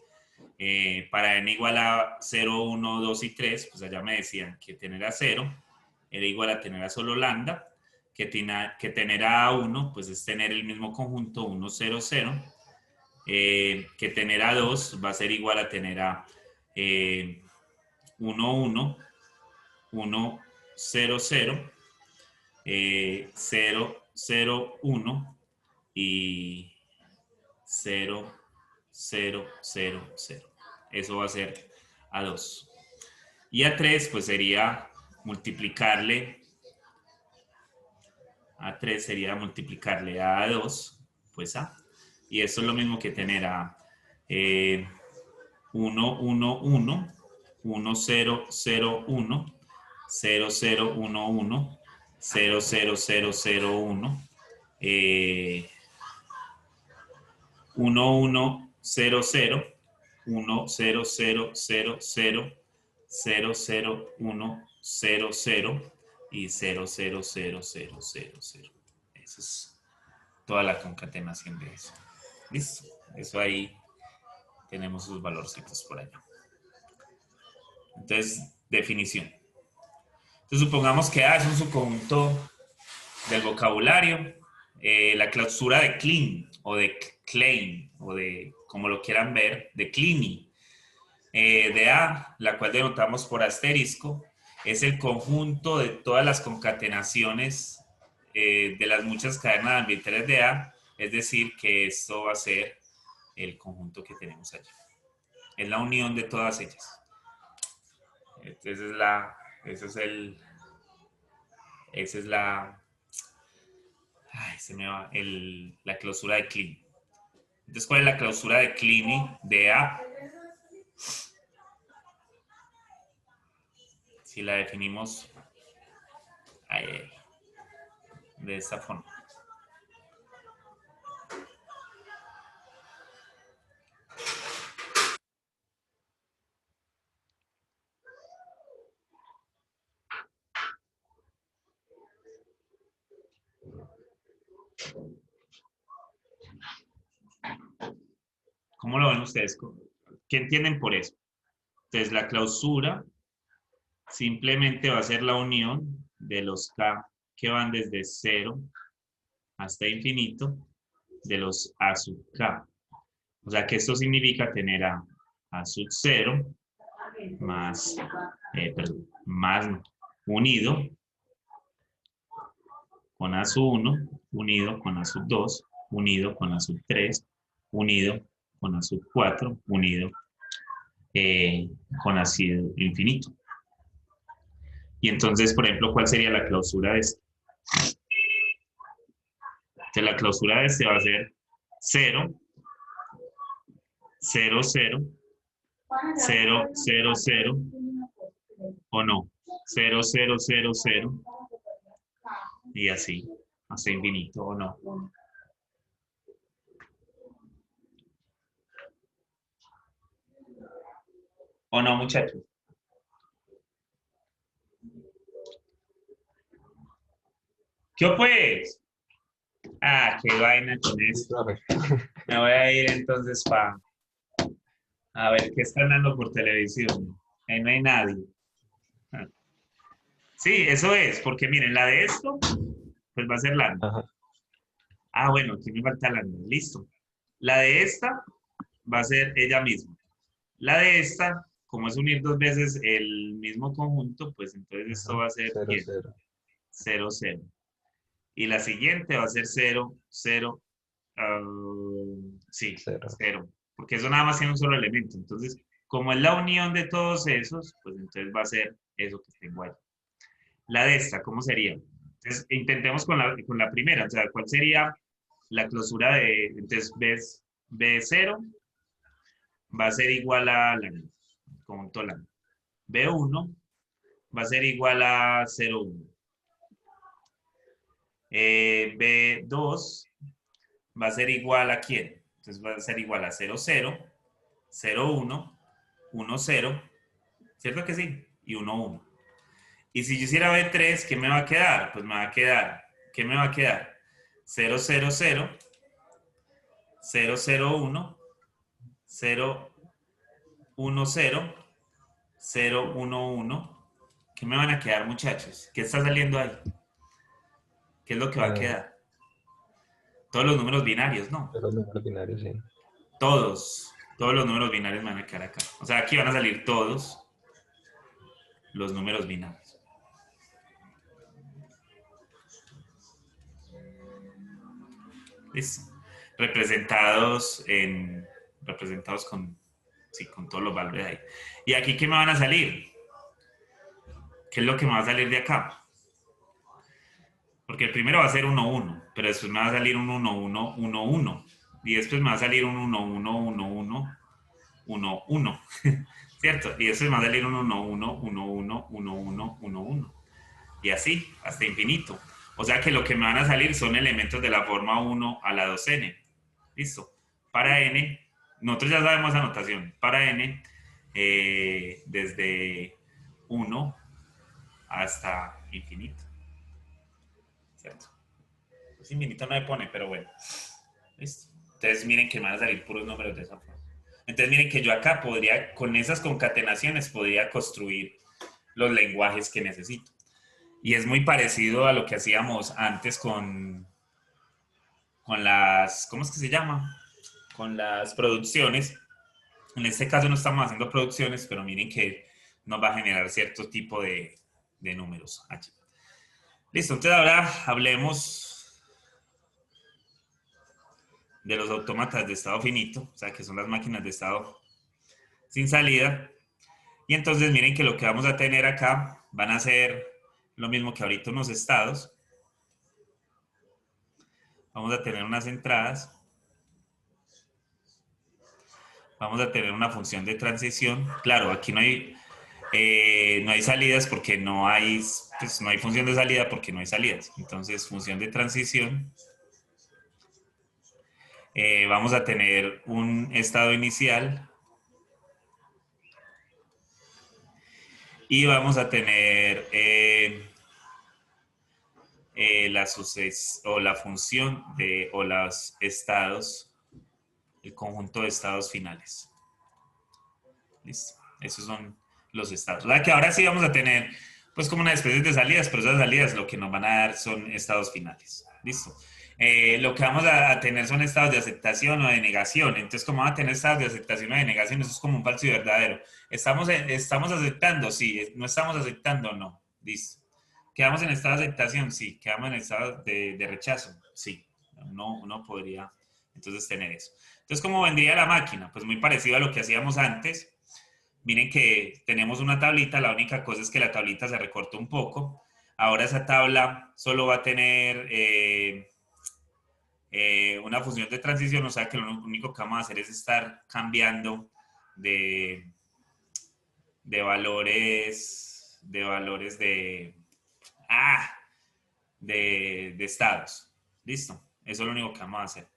para n igual a 0, 1, 2 y 3, pues allá me decían que tener a 0 era igual a tener a solo lambda, que tener a 1 pues es tener el mismo conjunto 1, 0, 0, que tener a 2 va a ser igual a tener a 1, 1, 1, 0, 0, 0, 0, 1 y 0, 0, 0, 0. Eso va a ser a 2. Y a 3 pues sería multiplicarle a 2, pues A. Y esto es lo mismo que tener a 1, 1, 1, 1, 0, 0, 1, 0, 0, 1, 1, 0, 0, 0, 0, 1, 1, 1, 0, 0, 1, 0, 0, 0, 0, 0, 0, 1, 0, 0 y 0, 0, 0, 0, 0, 0. Esa es toda la concatenación de eso. ¿Listo? Eso ahí tenemos sus valorcitos por allá. Entonces, definición. Entonces, supongamos que A es un subconjunto del vocabulario. La clausura de Klein o de Klein o de, como lo quieran ver, de Kleene, de A, la cual denotamos por asterisco, es el conjunto de todas las concatenaciones de las muchas cadenas ambientales de A, es decir, que esto va a ser el conjunto que tenemos allí. Es la unión de todas ellas. La clausura de Kleene. Entonces, ¿cuál es la clausura de Kleene de A? Si la definimos de esta forma. ¿Cómo lo ven ustedes? ¿Qué entienden por eso? Entonces, la clausura simplemente va a ser la unión de los K que van desde 0 hasta infinito de los A sub K. O sea que esto significa tener A sub 0 más unido con A sub 1, unido con A sub 2, unido con A sub 3, unido con A sub 4, unido con A sub infinito. Y entonces, por ejemplo, ¿cuál sería la clausura de este? Entonces, la clausura de este va a ser 0, 0, 0, 0, 0, 0, o no, 0, 0, 0, 0, y así, hasta infinito, o no. ¿O no, muchachos? ¿Qué pues? Ah, qué vaina con Sí, esto. profe. Me voy a ir entonces para a ver qué están dando por televisión. Ahí no hay nadie. Ah. Sí, eso es, porque miren, la de esto, pues va a ser Landa. Ajá. Ah, bueno, aquí me falta Landa. Listo. La de esta va a ser ella misma. La de esta, como es unir dos veces el mismo conjunto, pues entonces esto Ajá. va a ser 0, ¿quién? 0. 0, 0. Y la siguiente va a ser 0, 0. Sí, 0. 0. Porque eso nada más tiene un solo elemento. Entonces, como es la unión de todos esos, pues entonces va a ser eso que tengo ahí. La de esta, ¿cómo sería? Entonces, intentemos con la primera. O sea, ¿cuál sería la clausura de, entonces, B0 va a ser igual a la conjunto lambda. B1 va a ser igual a 0,1. B2 va a ser igual a quién? Entonces va a ser igual a 0, 0, 0, 1, 1, 0, ¿cierto que sí? Y 1, 1. Y si yo hiciera B3, ¿qué me va a quedar? Pues me va a quedar, ¿qué me va a quedar? 0, 0, 0, 0, 0, 1, 0, 1, 0, 0, 1, 1. ¿Qué me van a quedar, muchachos? ¿Qué está saliendo ahí? ¿Qué es lo que va a quedar? Todos los números binarios, ¿no? Los números binarios, sí. Todos los números binarios van a quedar acá. O sea, aquí van a salir todos los números binarios. ¿Listo? Representados con, sí, con todos los valores ahí. ¿Y aquí qué me van a salir? ¿Qué es lo que me va a salir de acá? Porque el primero va a ser 1, 1, pero después me va a salir un 1, 1, 1, 1. Y después me va a salir un 1, 1, 1, 1, 1, 1. ¿Cierto? Y después me va a salir un 1, 1, 1, 1, 1, 1, 1, 1. Y así, hasta infinito. O sea que lo que me van a salir son elementos de la forma 1 a la 2n. ¿Listo? Para n, nosotros ya sabemos esa notación. Para n, desde 1 hasta infinito. ¿Cierto? Pues infinito no me pone, pero bueno. ¿Listo? Entonces miren que me van a salir puros números de esa forma. Entonces miren que yo acá podría, con esas concatenaciones, podría construir los lenguajes que necesito. Y es muy parecido a lo que hacíamos antes con las, ¿cómo es que se llama? Con las producciones. En este caso no estamos haciendo producciones, pero miren que nos va a generar cierto tipo de números. Listo, entonces ahora hablemos de los autómatas de estado finito, o sea, que son las máquinas de estado sin salida. Y entonces miren que lo que vamos a tener acá van a ser lo mismo que ahorita unos estados. Vamos a tener unas entradas. Vamos a tener una función de transición. Claro, aquí no hay salidas porque no hay, pues no hay función de salida porque no hay salidas. Entonces, función de transición. Vamos a tener un estado inicial y vamos a tener la función o los estados, el conjunto de estados finales. Listo. Esos son los estados. La que ahora sí vamos a tener, pues como una especie de salidas, pero esas salidas lo que nos van a dar son estados finales. Listo. Lo que vamos a tener son estados de aceptación o de negación. Entonces, como van a tener estados de aceptación o de negación, eso es como un falso y verdadero. ¿Estamos aceptando? Sí. ¿No estamos aceptando? No. Listo. ¿Quedamos en estado de aceptación? Sí. ¿Quedamos en estado de rechazo? Sí. Uno podría entonces tener eso. Entonces, ¿cómo vendría la máquina? Pues muy parecido a lo que hacíamos antes. Miren que tenemos una tablita, la única cosa es que la tablita se recorta un poco. Ahora esa tabla solo va a tener una función de transición, o sea que lo único que vamos a hacer es estar cambiando de, de valores de estados. ¿Listo? Eso es lo único que vamos a hacer.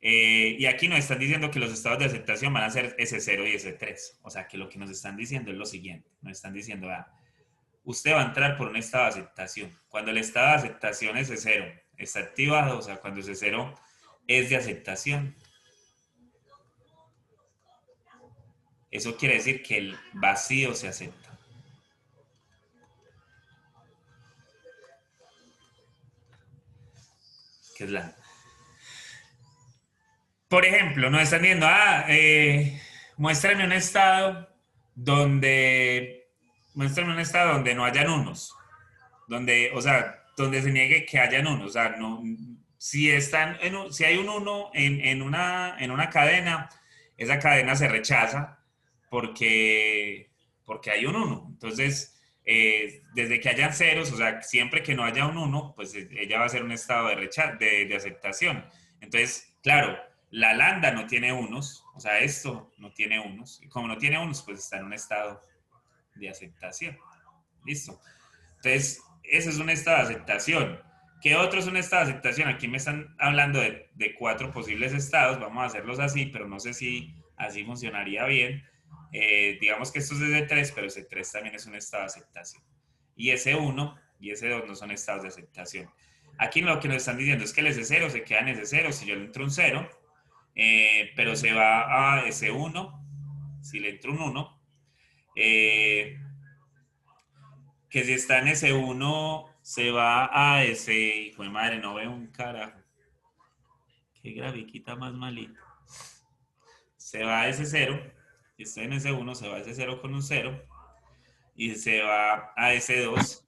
Y aquí nos están diciendo que los estados de aceptación van a ser S0 y S3. O sea, que lo que nos están diciendo es lo siguiente. Nos están diciendo, usted va a entrar por un estado de aceptación. Cuando el estado de aceptación S0 está activado, o sea, cuando S0 es de aceptación, eso quiere decir que el vacío se acepta. Que es la... Por ejemplo, nos están diciendo, muéstrame un estado donde no hayan unos, donde, o sea, donde se niegue que hayan unos, o sea, no, si si hay un uno en una cadena, esa cadena se rechaza porque hay un uno. Entonces, desde que hayan ceros, o sea, siempre que no haya un uno, pues ella va a ser un estado de rechazo, de aceptación. Entonces, claro, la lambda no tiene unos, o sea, esto no tiene unos. Y como no tiene unos, pues está en un estado de aceptación. Listo. Entonces, ese es un estado de aceptación. ¿Qué otro es un estado de aceptación? Aquí me están hablando de 4 posibles estados. Vamos a hacerlos así, pero no sé si así funcionaría bien. Digamos que esto es de 3, pero ese 3 también es un estado de aceptación. Y ese 1 y ese 2 no son estados de aceptación. Aquí lo que nos están diciendo es que el S0 se queda en S0 si yo le entro un 0, pero se va a S1 si le entro un 1. Que si está en S1 se va a ese, hijo de madre, no veo un carajo. Qué grafiquita más malita. Se va a S0, si está en S1 se va a S0 con un 0 y se va a S2.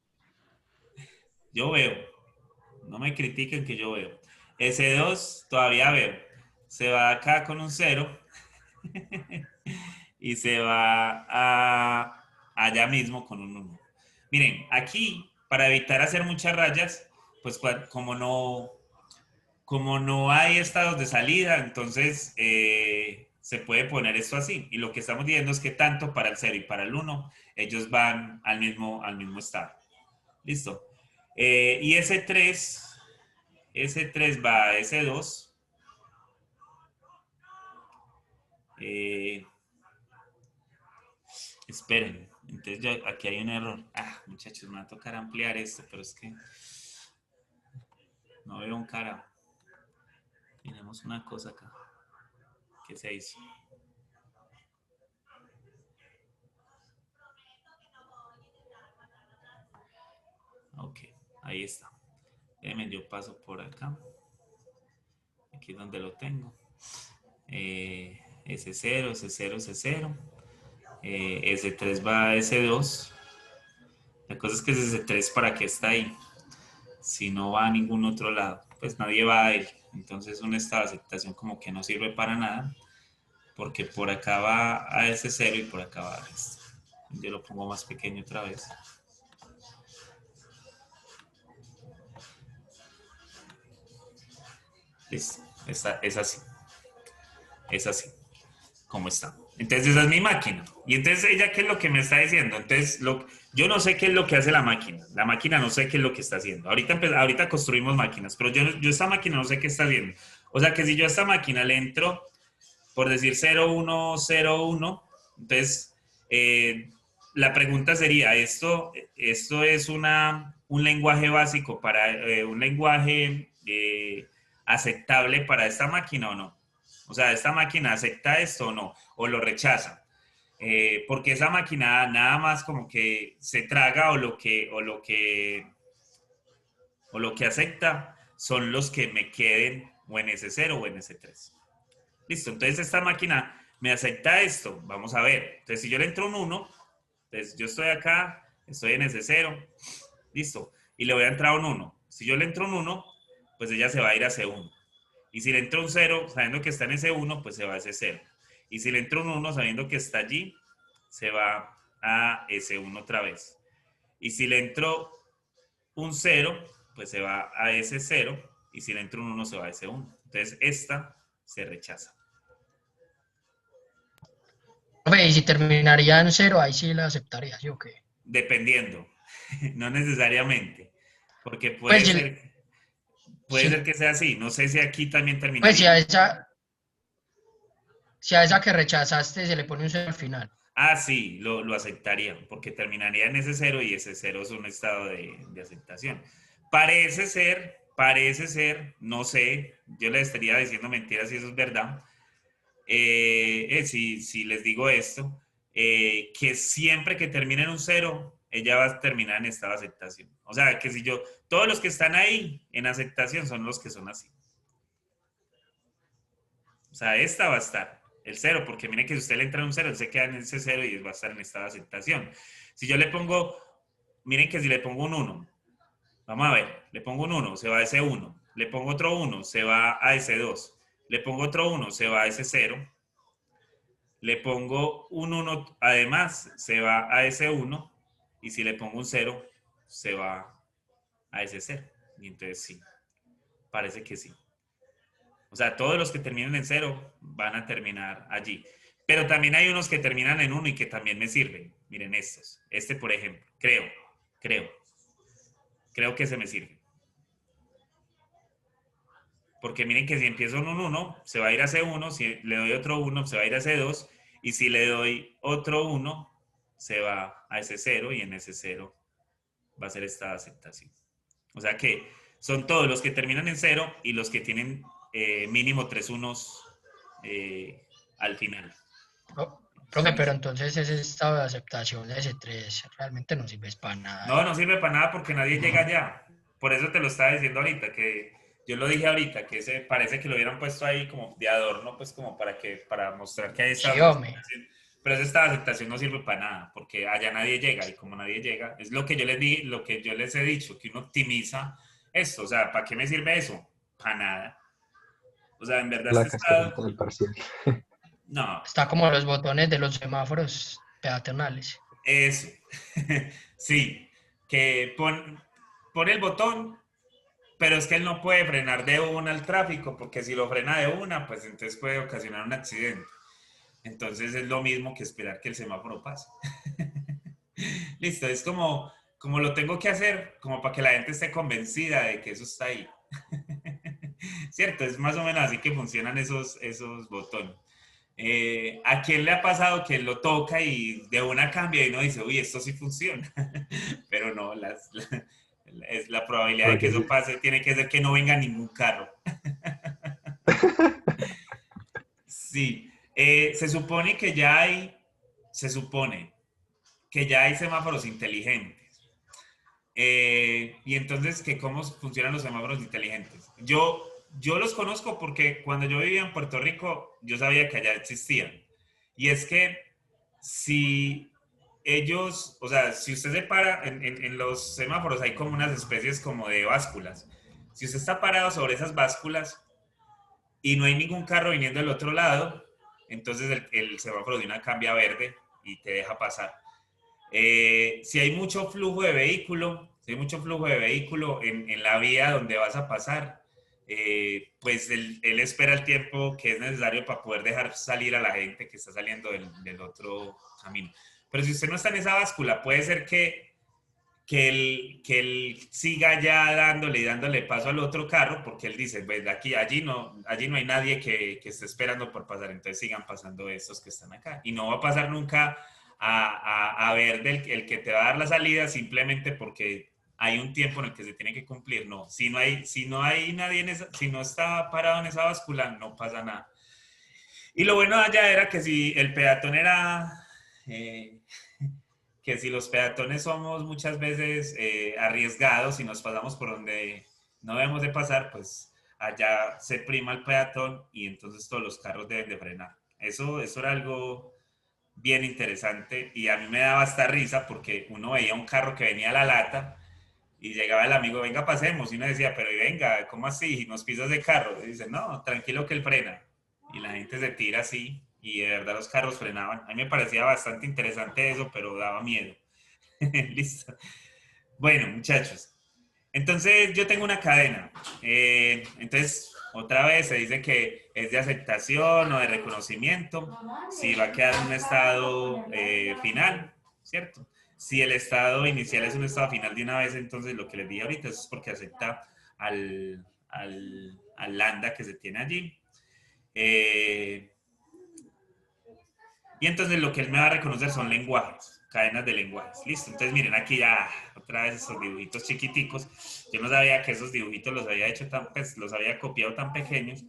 Yo veo, no me critiquen que yo veo. S2 todavía veo. Se va acá con un 0 y se va a allá mismo con un 1. Miren, aquí, para evitar hacer muchas rayas, pues como no hay estados de salida, entonces se puede poner esto así. Y lo que estamos diciendo es que tanto para el 0 y para el 1, ellos van al mismo estado. Listo. Y ese 3 va a ese 2. Esperen, entonces aquí hay un error. Muchachos, me va a tocar ampliar esto, pero es que no veo un carajo. Tenemos una cosa acá. ¿Qué se hizo? Ok, ahí está. Déjenme, yo paso por acá. Aquí es donde lo tengo. S0, S0, S0. S3 va a S2. La cosa es que ese S3, ¿para qué está ahí? Si no va a ningún otro lado, pues nadie va a él. Entonces un estado de aceptación como que no sirve para nada, porque por acá va a S0 y por acá va a esto. Yo lo pongo más pequeño otra vez. Listo, es así. Es así, como está. Entonces esa es mi máquina. Y entonces ella, ¿qué es lo que me está diciendo? Entonces yo no sé qué es lo que hace la máquina. La máquina no sé qué es lo que está haciendo. Ahorita construimos máquinas, pero yo esta máquina no sé qué está haciendo. O sea que si yo a esta máquina le entro, por decir 0, 1, 0, 1, entonces la pregunta sería, ¿esto es un lenguaje básico para un lenguaje aceptable para esta máquina o no? O sea, ¿esta máquina acepta esto o no? ¿O lo rechaza? Porque esa máquina nada más como que se traga o lo que acepta son los que me queden o en S0 o en S3. Listo, entonces esta máquina me acepta esto. Vamos a ver. Entonces si yo le entro un 1, entonces yo estoy acá, estoy en S0, listo, y le voy a entrar un 1. Si yo le entro un 1, pues ella se va a ir a C1. Y si le entro un 0, sabiendo que está en ese 1, pues se va a ese 0. Y si le entro un 1, sabiendo que está allí, se va a ese 1 otra vez. Y si le entro un 0, pues se va a ese 0. Y si le entro un 1, se va a ese 1. Entonces esta se rechaza. Y si terminaría en 0, ahí sí la aceptaría, ¿sí o qué? Dependiendo, no necesariamente. Porque puede Pues ser... Puede Sí. ser que sea así. No sé si aquí también Pues terminaría. si a esa que rechazaste se le pone un cero al final. Ah, sí, lo aceptaría, porque terminaría en ese cero y ese cero es un estado de aceptación. Parece ser, no sé, yo les estaría diciendo mentiras si eso es verdad. Si les digo esto, que siempre que termine en un cero, ella va a terminar en estado de aceptación. O sea, que si yo, todos los que están ahí en aceptación son los que son así. O sea, esta va a estar, el cero, porque mire que si usted le entra un cero, él se queda en ese cero y va a estar en estado de aceptación. Si yo le pongo, miren que si le pongo un uno, vamos a ver, le pongo un uno, se va a ese uno. Le pongo otro uno, se va a ese 2. Le pongo otro uno, se va a ese cero. Le pongo un uno, además, se va a ese uno. Y si le pongo un cero, se va a ese cero. Y entonces sí, parece que sí. O sea, todos los que terminen en cero van a terminar allí. Pero también hay unos que terminan en uno y que también me sirven. Miren estos. Este, por ejemplo, creo que se me sirve. Porque miren que si empiezo en un 1, se va a ir a C1, si le doy otro 1, se va a ir a C2, y si le doy otro 1, se va a ese 0, y en ese 0 va a ser esta aceptación. O sea que son todos los que terminan en 0 y los que tienen mínimo 3 unos al final. Profe, pero entonces ese estado de aceptación de ese 3 realmente no sirve para nada. No, no sirve para nada porque nadie llega allá. Por eso te lo estaba diciendo ahorita, que yo lo dije ahorita, que ese parece que lo hubieran puesto ahí como de adorno, pues como para mostrar que hay Sí, estados de hombre. aceptación. Pero esa estado de aceptación no sirve para nada, porque allá nadie llega, y como nadie llega, es lo que yo les di, lo que yo les he dicho, que uno optimiza esto. O sea, ¿para qué me sirve eso? Para nada. O sea, en verdad este La cascarita estado, del parcial. no, Está como los botones de los semáforos peatonales. eso. Sí, que pon el botón. Pero es que él no puede frenar de una el tráfico, porque si lo frena de una, pues entonces puede ocasionar un accidente. Entonces es lo mismo que esperar que el semáforo pase. Listo, es como lo tengo que hacer, como para que la gente esté convencida de que eso está ahí. ¿Cierto? Es más o menos así que funcionan esos botones. ¿A quién le ha pasado que lo toca y de una cambia y uno dice, uy, esto sí funciona? Pero no, es la probabilidad de que Porque eso sí. pase tiene que ser que no venga ningún carro. Sí, se supone que ya hay semáforos inteligentes. Y entonces, ¿cómo funcionan los semáforos inteligentes? Yo los conozco porque cuando yo vivía en Puerto Rico, yo sabía que allá existían. Y es que si ellos, o sea, si usted se para en los semáforos, hay como unas especies como de básculas. Si usted está parado sobre esas básculas y no hay ningún carro viniendo del otro lado, entonces el semáforo de una cambia a verde y te deja pasar. Si hay mucho flujo de vehículo, si hay mucho flujo de vehículo en la vía donde vas a pasar, pues él espera el tiempo que es necesario para poder dejar salir a la gente que está saliendo del otro camino. Pero si usted no está en esa báscula, puede ser que él siga ya dándole y dándole paso al otro carro, porque él dice, pues allí no hay nadie que esté esperando por pasar, entonces sigan pasando estos que están acá. Y no va a pasar nunca a ver el que te va a dar la salida simplemente porque hay un tiempo en el que se tiene que cumplir. No, si no hay nadie si no está parado en esa báscula, no pasa nada. Y lo bueno de allá era que si el peatón era... eh, que si los peatones somos muchas veces arriesgados y nos pasamos por donde no debemos de pasar, pues allá se prima el peatón y entonces todos los carros deben de frenar. Eso era algo bien interesante y a mí me daba hasta risa porque uno veía un carro que venía a la lata y llegaba el amigo, venga, pasemos, y uno decía, pero venga, ¿cómo así? Y nos pisas de carro. Y dice, no, tranquilo que él frena. Y la gente se tira así y de verdad los carros frenaban. A mí me parecía bastante interesante eso, pero daba miedo. Listo. Bueno, muchachos. Entonces yo tengo una cadena. Entonces, otra vez se dice que es de aceptación o de reconocimiento. Si va a quedar en un estado final, ¿cierto? Si el estado inicial es un estado final de una vez, entonces lo que les dije ahorita es porque acepta al lambda que se tiene allí. Y entonces lo que él me va a reconocer son lenguajes, cadenas de lenguajes. Listo, entonces miren aquí ya otra vez esos dibujitos chiquiticos. Yo no sabía que esos dibujitos los había hecho tan, pues, los había copiado tan pequeños,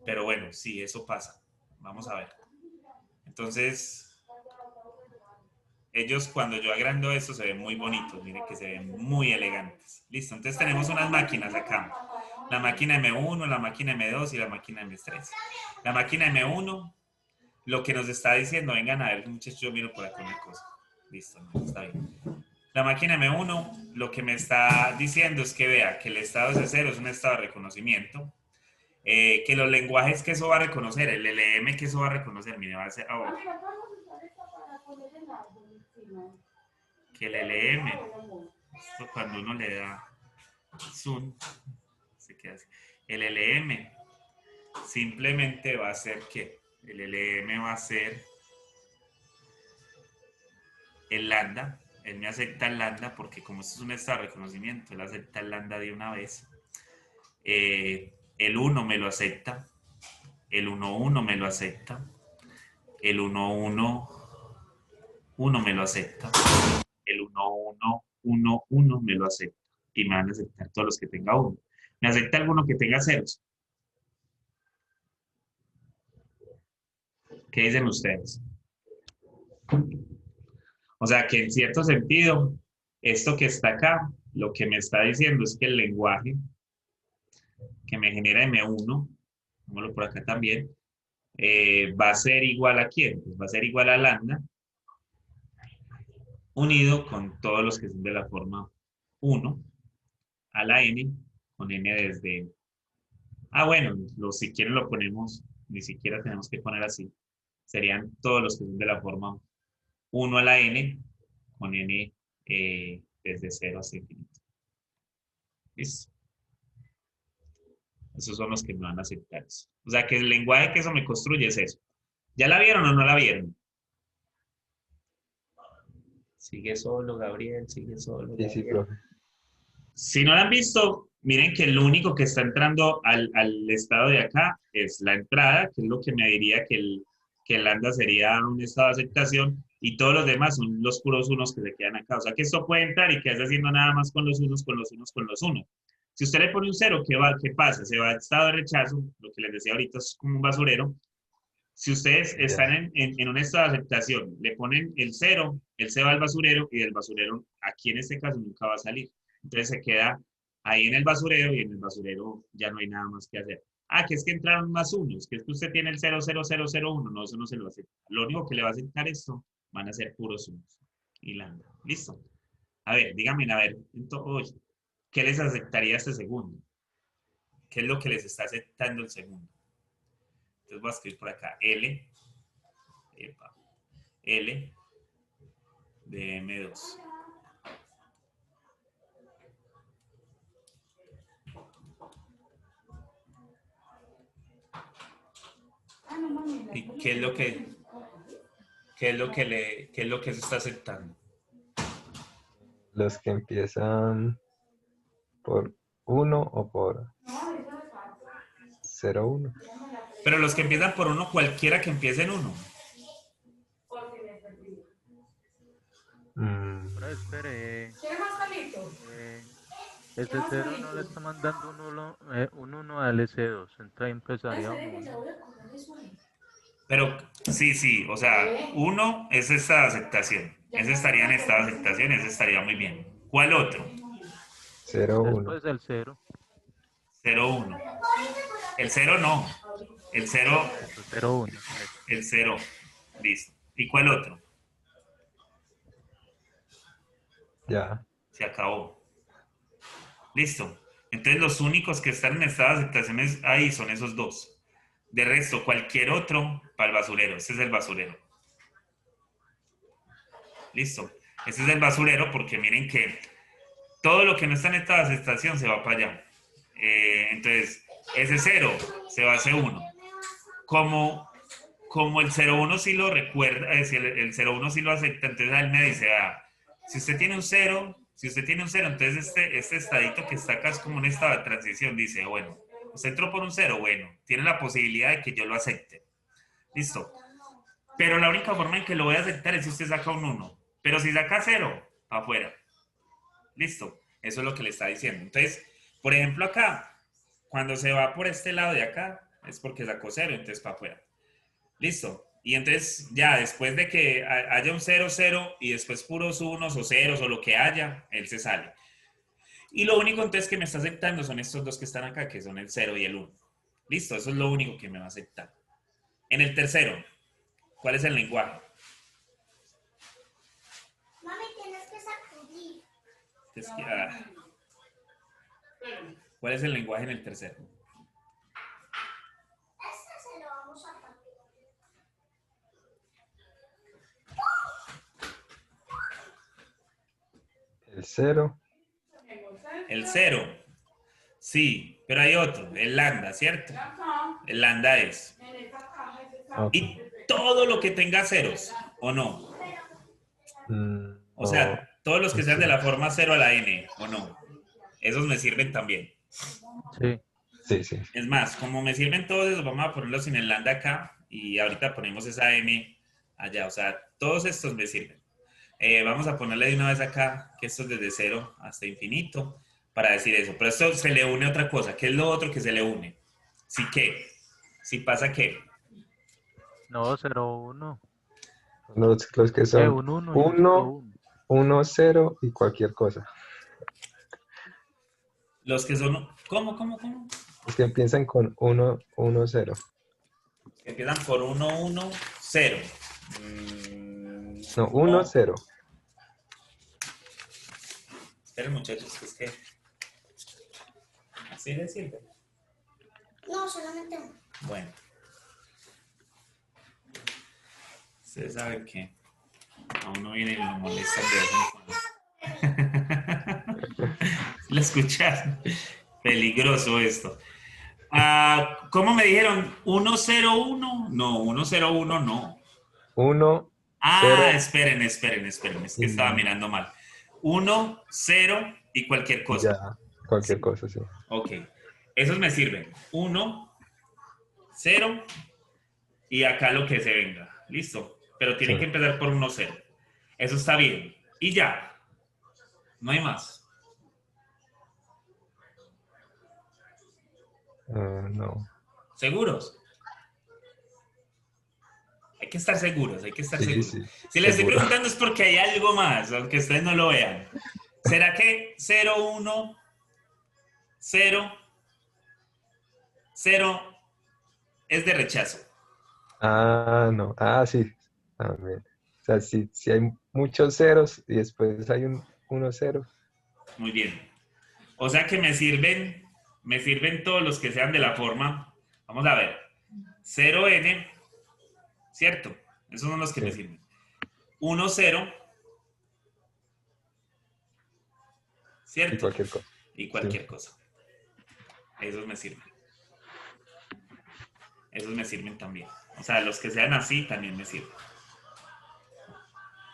pero bueno, sí, eso pasa. Vamos a ver. Entonces, ellos cuando yo agrando esto se ven muy bonitos, miren que se ven muy elegantes. Listo, entonces tenemos unas máquinas acá. La máquina M1, la máquina M2 y la máquina M3. La máquina M1... lo que nos está diciendo, vengan a ver, muchachos, yo miro por acá una cosa. Listo, no, está bien. La máquina M1 lo que me está diciendo es que vea que el estado S0 es un estado de reconocimiento, que los lenguajes que eso va a reconocer, el LM que eso va a reconocer, mire, va a ser ahora. Que el LM, esto cuando uno le da zoom, se queda así. El LM simplemente va a ser que el LM va a ser el lambda. Él me acepta el lambda porque como esto es un estado de reconocimiento, él acepta el lambda de una vez. El 1 me lo acepta. El 1 me lo acepta. El 1 me lo acepta. El 1 me lo acepta. Y me van a aceptar todos los que tenga 1. ¿Me acepta alguno que tenga ceros? ¿Qué dicen ustedes? O sea que en cierto sentido, esto que está acá, lo que me está diciendo es que el lenguaje que me genera M1, pongámoslo por acá también, va a ser igual a ¿quién? Pues va a ser igual a lambda, unido con todos los que son de la forma 1 a la n, con n desde... Ah, bueno, si quieren lo ponemos, ni siquiera tenemos que poner así. Serían todos los que son de la forma 1 a la n, con n desde 0 hasta infinito. ¿Listo? Esos son los que me van a aceptar eso. O sea, que el lenguaje que eso me construye es eso. ¿Ya la vieron o no la vieron? Sigue solo, Gabriel, sigue solo. Sí, Gabriel. sí, profe. Si no la han visto, miren que lo único que está entrando al estado de acá es la entrada, que es lo que me diría que el lambda sería un estado de aceptación, y todos los demás son los puros unos que se quedan acá. O sea, que esto puede entrar y quedarse haciendo nada más con los unos, con los unos, con los unos. Si usted le pone un 0, ¿qué pasa? Se va a estado de rechazo, lo que les decía ahorita es como un basurero. Si ustedes están en un estado de aceptación, le ponen el 0, él se va al basurero y del basurero, aquí en este caso, nunca va a salir. Entonces se queda ahí en el basurero y en el basurero ya no hay nada más que hacer. Ah, que es que entraron más unos, que es que usted tiene el 00001, no, eso no se lo acepta. Lo único que le va a aceptar esto van a ser puros unos y lambda. ¿Listo? A ver, díganme, a ver, entonces, ¿qué les aceptaría este segundo? ¿Qué es lo que les está aceptando el segundo? Entonces voy a escribir por acá L de M2. ¿Y qué es lo que se está aceptando? Los que empiezan por 1 o por 0,1. Pero los que empiezan por 1, cualquiera que empiece en 1. Pero espere. Ese 0 no le está mandando un 1 al S2, entonces ahí empezaría un 1. Pero sí, o sea, 1 es esta aceptación. Ese estaría en esta aceptación, ese estaría muy bien. ¿Cuál otro? 0,1. Después del 0. 0,1. El 0 no. El 0. 0,1. El 0. Listo. ¿Y cuál otro? Ya. Se acabó. Listo. Entonces los únicos que están en estas aceptaciones ahí son esos dos. De resto, cualquier otro para el basurero. Este es el basurero. Listo. Este es el basurero porque miren que todo lo que no está en esta aceptación se va para allá. Entonces, ese 0 se va a ese 1. Como el 0,1 sí lo recuerda, es decir, el 0,1 sí lo acepta, entonces él me dice, si usted tiene un 0, Si usted tiene un 0, entonces este estadito que está acá es como un estado de transición. Dice, bueno, usted entró por un 0, bueno, tiene la posibilidad de que yo lo acepte. Listo. Pero la única forma en que lo voy a aceptar es si usted saca un 1. Pero si saca 0, para afuera. Listo. Eso es lo que le está diciendo. Entonces, por ejemplo, acá, cuando se va por este lado de acá, es porque sacó 0, entonces para afuera. Listo. Y entonces, ya después de que haya un 0, 0 y después puros unos o ceros o lo que haya, él se sale. Y lo único entonces que me está aceptando son estos dos que están acá, que son el 0 y el 1. Listo, eso es lo único que me va a aceptar. En el tercero, ¿cuál es el lenguaje? Mami, tienes que sacudir. ¿Cuál es el lenguaje en el tercero? Este se lo vamos a partir. El 0. El 0. Sí, pero hay otro, el lambda, ¿cierto? El lambda es. Ok. Y todo lo que tenga ceros, ¿o no? O sea, todos los que sean de la forma 0 a la n, ¿o no? Esos me sirven también. Sí. Sí, sí. Es más, como me sirven todos esos, vamos a ponerlos sin el lambda acá y ahorita ponemos esa m allá. O sea, todos estos me sirven. Vamos a ponerle de una vez acá que esto es desde 0 hasta infinito para decir eso. Pero esto se le une a otra cosa. ¿Qué es lo otro que se le une? ¿Sí qué? ¿Sí pasa qué? No, 0, 1. Los que son Un 1 y un 1, 1. 1, 0 y cualquier cosa. Los que son... ¿Cómo? Los que empiezan con 1, 1, 0. Empiezan por 1, 1, 0. No, 1, 0. Esperen, muchachos, que es que... ¿Así le sirve? No, solamente uno. Bueno. Ustedes saben que a uno viene y lo molestan de vez en cuando. ¿Lo escucharon? Peligroso esto. ¿Cómo me dijeron? ¿101? No, 101 no. 1, 0. Esperen. Es que estaba mirando mal. 1, 0 y cualquier cosa. Ya, cualquier cosa, sí. Ok. Esos me sirven. 1, 0 y acá lo que se venga. Listo. Pero tienen Sí. que empezar por 1, 0. Eso está bien. Y ya. No hay más. No. ¿Seguros? Hay que estar seguros. Sí, seguros. sí, Si les estoy seguro. preguntando es porque hay algo más, aunque ustedes no lo vean. ¿Será que 0, 1, 0, 0 es de rechazo? No. Sí. También. O sea, si hay muchos ceros y después hay un 1, 0. Muy bien. O sea que me sirven todos los que sean de la forma, vamos a ver, 0n, ¿cierto? Esos son los que Sí. me sirven. 1, 0, ¿cierto? Y cualquier cosa. Y cualquier cosa. Esos me sirven. Esos me sirven también. O sea, los que sean así también me sirven.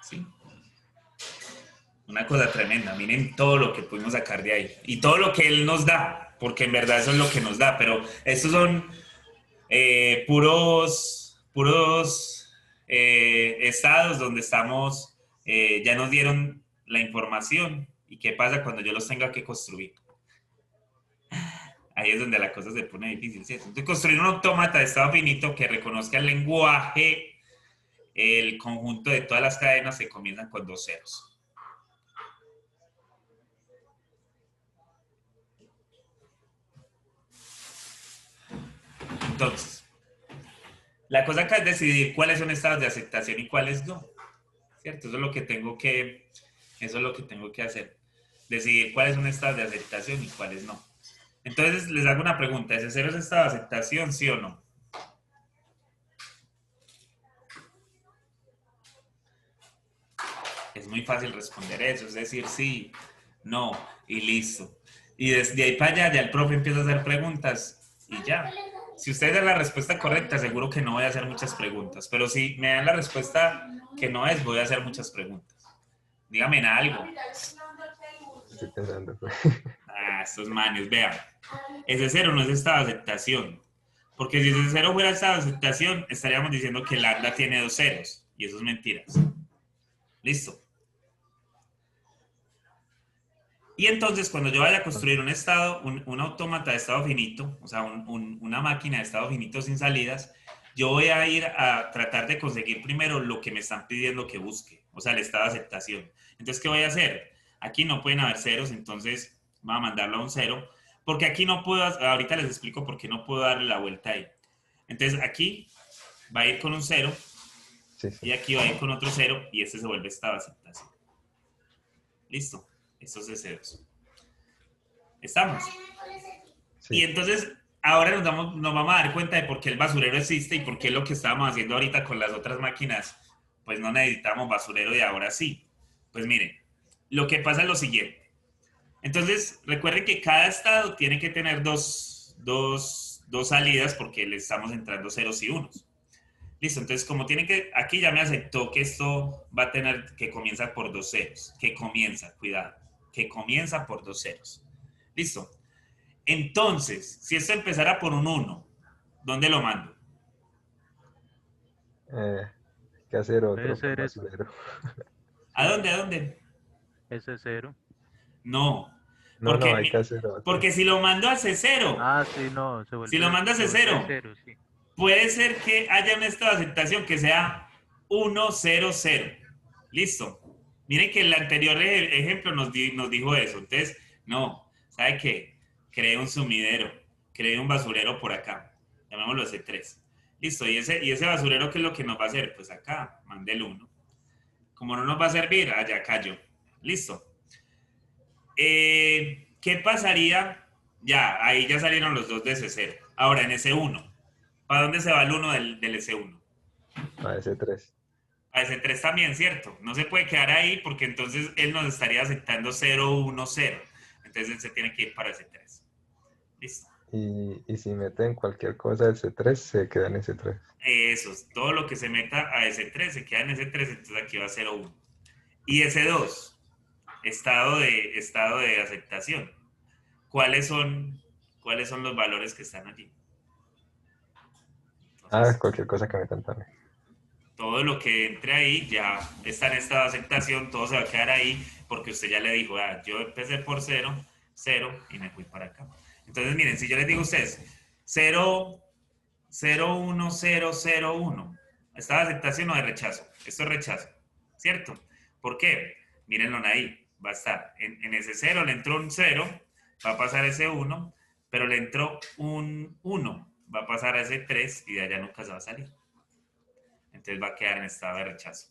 ¿Sí? Una cosa tremenda. Miren todo lo que pudimos sacar de ahí. Y todo lo que él nos da. Porque en verdad eso es lo que nos da. Pero estos son puros estados donde estamos, ya nos dieron la información. ¿Y qué pasa cuando yo los tenga que construir? Ahí es donde la cosa se pone difícil, ¿cierto? Entonces, construir un autómata de estado finito que reconozca el lenguaje, el conjunto de todas las cadenas se comienzan con 2 ceros. Entonces, la cosa acá es decidir cuáles son estados de aceptación y cuáles no. ¿Cierto? Eso es lo que tengo que hacer. Decidir cuáles son estados de aceptación y cuáles no. Entonces, les hago una pregunta. ¿Ese 0 es estado de aceptación, sí o no? Es muy fácil responder eso. Es decir, sí, no y listo. Y desde ahí para allá ya el profe empieza a hacer preguntas y ya. Si ustedes dan la respuesta correcta, seguro que no voy a hacer muchas preguntas. Pero si me dan la respuesta que no es, voy a hacer muchas preguntas. Díganme algo. estoy pensando. Ah, estos manes, vean. Ese cero no es estado de aceptación. Porque si ese cero fuera estado de aceptación, estaríamos diciendo que lambda tiene dos ceros. Y eso es mentira. Listo. Y entonces, cuando yo vaya a construir un estado, un autómata de estado finito, o sea, una máquina de estado finito sin salidas, yo voy a ir a tratar de conseguir primero lo que me están pidiendo que busque, o sea, el estado de aceptación. Entonces, ¿qué voy a hacer? Aquí no pueden haber ceros, entonces voy a mandarlo a un cero, porque aquí no puedo, ahorita les explico por qué no puedo darle la vuelta ahí. Entonces, aquí va a ir con un cero, Sí, sí. y aquí va a ir con otro cero, y este se vuelve estado de aceptación. Listo. Estos es ceros. ¿Estamos? Sí. Y entonces, ahora nos vamos a dar cuenta de por qué el basurero existe y por qué lo que estábamos haciendo ahorita con las otras máquinas, pues no necesitamos basurero y ahora sí. Pues miren, lo que pasa es lo siguiente. Entonces, recuerden que cada estado tiene que tener dos salidas porque le estamos entrando ceros y unos. Listo, entonces como tiene que, aquí ya me aceptó que esto va a tener, que comienza por dos ceros, que comienza, cuidado, que comienza por dos ceros. Listo. Entonces, si esto empezara por un 1, ¿dónde lo mando? Hay que hacer Puede otro ser basurero. ¿A sí, dónde? ¿A dónde? ese cero. No, No, no, hay que porque, hacer otro. porque si lo mando a C0, Ah, sí, no, si lo mando a se vuelve C0, cero, sí. puede ser que haya un estado de aceptación que sea 1, 0, 0. Listo. Miren que el anterior ejemplo nos dijo eso. Entonces, no, ¿sabe qué? Cree un sumidero, cree un basurero por acá. Llamémoslo C3. Listo. ¿Y ese basurero qué es lo que nos va a hacer? Pues acá, mande el 1. Como no nos va a servir, allá cayó. Listo. ¿Qué pasaría? Ya, ahí ya salieron los dos de S0. Ahora, en S1. ¿Para dónde se va el 1 del S1? A ese 3. A S3 también, ¿cierto? No se puede quedar ahí porque entonces él nos estaría aceptando 0, 1, 0. Entonces él se tiene que ir para S3. Listo. Y si meten cualquier cosa de ese 3, se queda en ese 3. Eso, todo lo que se meta a S3 se queda en S3, entonces aquí va 0, 1. Y S2, estado de aceptación. ¿Cuáles son, ¿Cuáles son los valores que están allí? Ah, Entonces, cualquier cosa que metan también. todo lo que entre ahí ya está en estado de aceptación, todo se va a quedar ahí porque usted ya le dijo, yo empecé por 0, 0 y me fui para acá. Entonces, miren, si yo les digo a ustedes 0, 0, 1, 0, 0, 1, ¿estado de aceptación o de rechazo? Esto es rechazo, ¿cierto? ¿Por qué? Mírenlo ahí, va a estar en ese 0, le entró un 0, va a pasar ese 1, pero le entró un 1, va a pasar a ese 3 y de allá nunca se va a salir. Entonces va a quedar en estado de rechazo,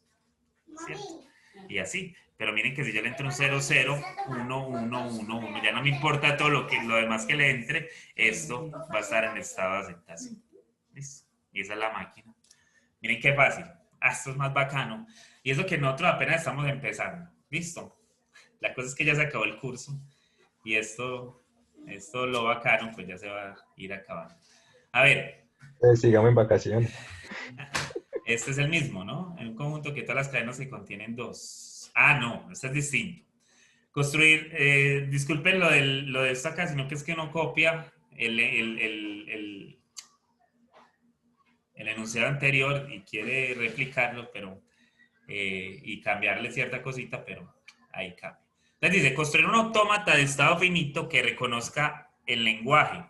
¿cierto? Y así. Pero miren que si yo le entro un 0, 0, 1, 1, 1, 1, ya no me importa todo lo demás que le entre, esto va a estar en estado de aceptación. ¿Listo? Y esa es la máquina. Miren qué fácil. Esto es más bacano. Y es lo que nosotros apenas estamos empezando. ¿Listo? La cosa es que ya se acabó el curso y esto lo bacano, pues ya se va a ir acabando. A ver, Sigamos en vacaciones. este es el mismo, ¿no? En un conjunto que todas las cadenas se contienen dos. Ah, no, este es distinto. Construir, disculpen lo de esto acá, sino que es que uno copia el enunciado anterior y quiere replicarlo, pero y cambiarle cierta cosita, pero ahí cambia. Entonces dice, construir un autómata de estado finito que reconozca el lenguaje,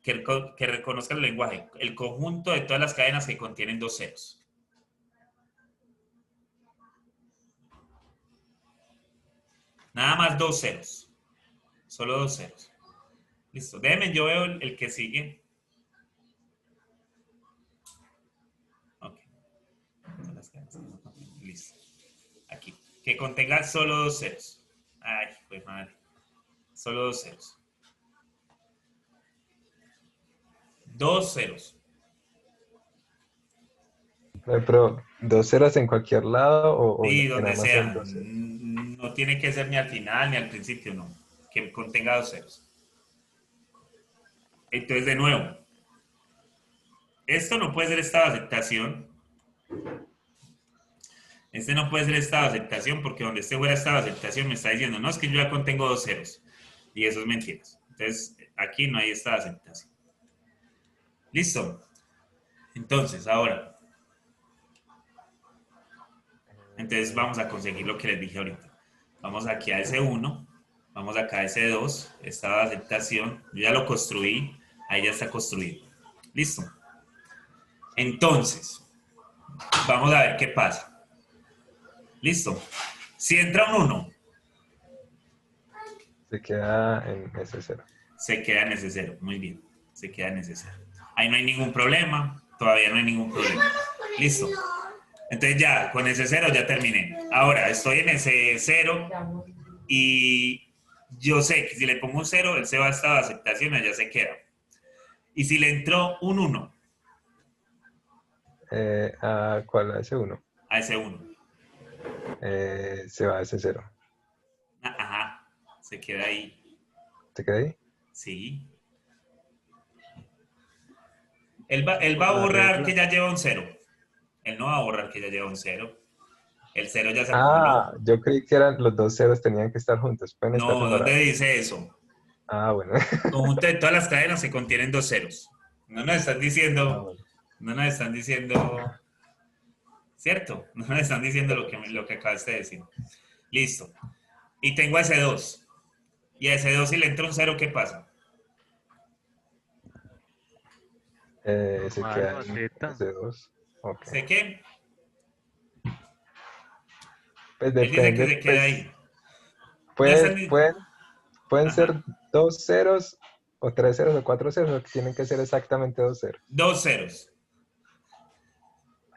que reconozca el lenguaje, el conjunto de todas las cadenas que contienen dos ceros. Nada más dos ceros. Solo dos ceros. Listo. Déjenme, yo veo el que sigue. Ok. Listo. Aquí. Que contenga solo dos ceros. Ay, pues madre. Solo dos ceros. Dos ceros. Pero, ¿dos ceros en cualquier lado o Sí, que nada donde más sean sea. dos ceros? No tiene que ser ni al final ni al principio, no. Que contenga dos ceros. Entonces, de nuevo, esto no puede ser estado de aceptación Este no puede ser estado de aceptación porque donde este fuera estado de aceptación me está diciendo, no, es que yo ya contengo dos ceros. Y eso es mentira. Entonces, aquí no hay estado de aceptación. ¿Listo? Entonces, ahora. Entonces vamos a conseguir lo que les dije ahorita. Vamos aquí a S1, vamos acá a S2, estado de aceptación. Yo ya lo construí, ahí ya está construido. ¿Listo? Entonces, vamos a ver qué pasa. ¿Listo? Si entra un 1, Se queda en S0. se queda en S0. Muy bien, se queda en S0. Ahí no hay ningún problema, todavía no hay ningún problema. ¿Listo? Entonces ya, con S0 ya terminé. Ahora, estoy en S0 y yo sé que si le pongo un 0, él se va a estado de aceptación, allá se queda. Y si le entró un 1 ¿A cuál? A S1. a ese 1, Se va a S0. ajá, se queda ahí. ¿Se queda ahí? Sí. Él va a La borrar regla. que ya lleva un 0. Él no va a borrar que ya lleva un 0. El 0 ya se Ah, acumuló. yo creí que eran los dos ceros tenían que estar juntos. Pueden estar No, ¿dónde separados. dice eso? Ah, bueno. Conjunto de todas las cadenas se contienen dos ceros. No nos están Ah, diciendo, bueno. no nos están diciendo, ¿cierto? No nos están diciendo lo que acabaste de decir. Listo. Y tengo a ese 2. Y a ese 2 si le entra un 0, ¿qué pasa? Se Normal, queda lo en acepta. S2. Ok. ¿Sé qué? Pues Él dice que depende, se queda pues ahí. No puede, están... pueden ser Ajá. dos ceros o tres ceros o cuatro ceros, o que tienen que ser exactamente dos ceros. Dos ceros.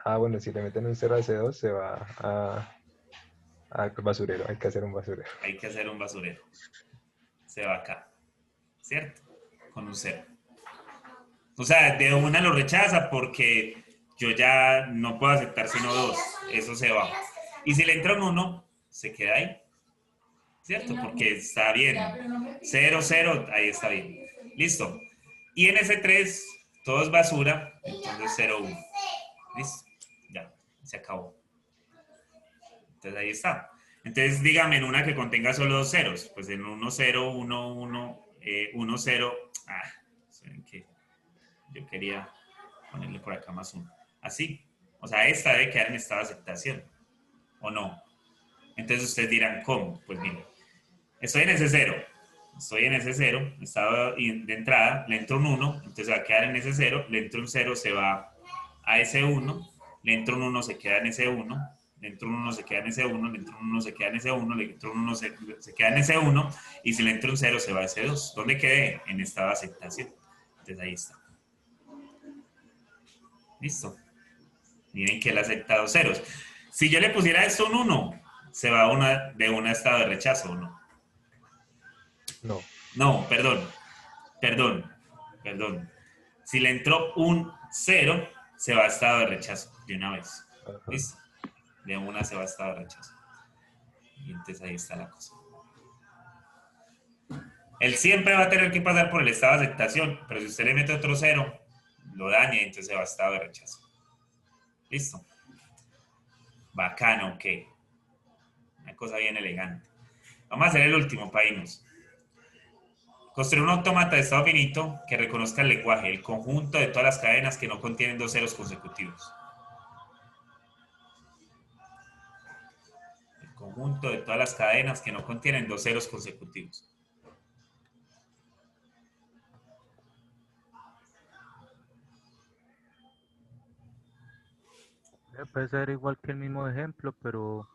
Ah, bueno, si le meten un cero a S2 se va al basurero. Hay que hacer un basurero. Hay que hacer un basurero. Se va acá. ¿Cierto? Con un 0. O sea, de una lo rechaza porque yo ya no puedo aceptar sino dos. Eso se va. Y si le entra un 1, se queda ahí. ¿Cierto? Porque está bien. 0, 0, ahí está bien. Listo. Y en ese 3, todo es basura. Entonces 0, 1. Listo. Ya, se acabó. Entonces ahí está. Entonces dígame en una que contenga solo dos ceros. Pues en 1, 0, 1, 1, 1, 0. Ah, ¿saben qué? Yo quería ponerle por acá más 1. Así. O sea, esta debe quedar en estado de aceptación. ¿O no? Entonces ustedes dirán, ¿cómo? Pues miren. Estoy en ese 0. Estoy en ese 0. Estado de entrada. Le entro un 1. Entonces va a quedar en ese 0. Le entro un 0. Se va a ese 1. Le entro un 1. Se queda en ese 1. Le entro un 1. Se queda en ese 1. Le entro un 1. Se queda en ese 1. Le entro un 1. Se queda en ese 1. Y si le entro un 0. Se va a ese 2. ¿Dónde quedé? En estado de aceptación. Entonces ahí está. Listo. Miren que él ha aceptado ceros. Si yo le pusiera esto un 1, se va de un estado de rechazo, ¿o no? No. No, perdón. Si le entró un 0, se va a estado de rechazo de una vez. Ajá. ¿Listo? De una se va a estado de rechazo. Y entonces ahí está la cosa. Él siempre va a tener que pasar por el estado de aceptación, pero si usted le mete otro 0, lo daña y entonces se va a estado de rechazo. ¿Listo? Bacano, ok. Una cosa bien elegante. Vamos a hacer el último para irnos. Construir un autómata de estado finito que reconozca el lenguaje, el conjunto de todas las cadenas que no contienen dos ceros consecutivos. El conjunto de todas las cadenas que no contienen dos ceros consecutivos. Puede ser igual que el mismo ejemplo, pero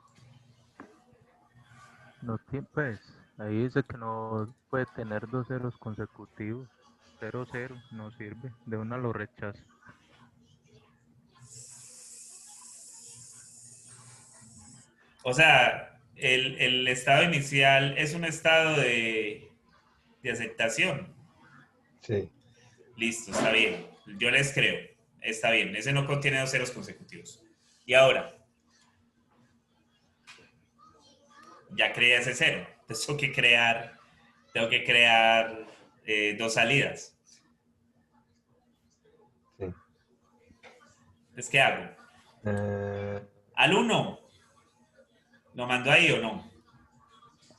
no tiene, pues, ahí dice que no puede tener dos ceros consecutivos. 0, 0, no sirve. De una lo rechaza. O sea, el estado inicial es un estado de aceptación. Sí. Listo, está bien. Yo les creo. Está bien. Ese no contiene dos ceros consecutivos. Y ahora, ya creé ese cero. Entonces tengo que crear dos salidas. Sí. Entonces, ¿qué hago? Eh, Al 1 ¿Lo mando ahí o no?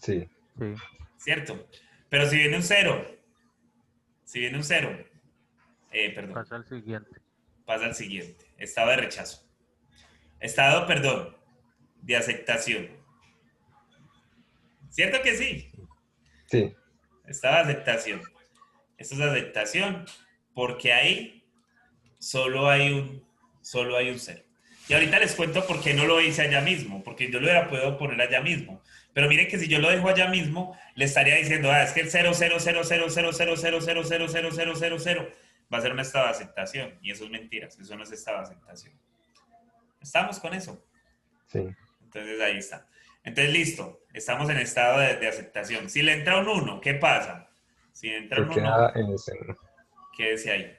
Sí. Sí. ¿Cierto? Pero si viene un 0, perdón, Pasa al siguiente. pasa al siguiente. Estado de rechazo. Estado, perdón, de aceptación. ¿Cierto que sí? Sí. Estado de aceptación. Esto es aceptación porque ahí solo hay un 0. Y ahorita les cuento por qué no lo hice allá mismo, porque yo lo hubiera podido poner allá mismo. Pero miren que si yo lo dejo allá mismo, le estaría diciendo, es que el 0,0000000000000 va a ser un estado de aceptación. Y eso es mentiras, eso no es estado de aceptación. ¿Estamos con eso? Sí. Entonces ahí está. Entonces listo, estamos en estado de aceptación. Si le entra un 1, ¿qué pasa? Si le entra Se un queda 1, en ese. quédese ahí.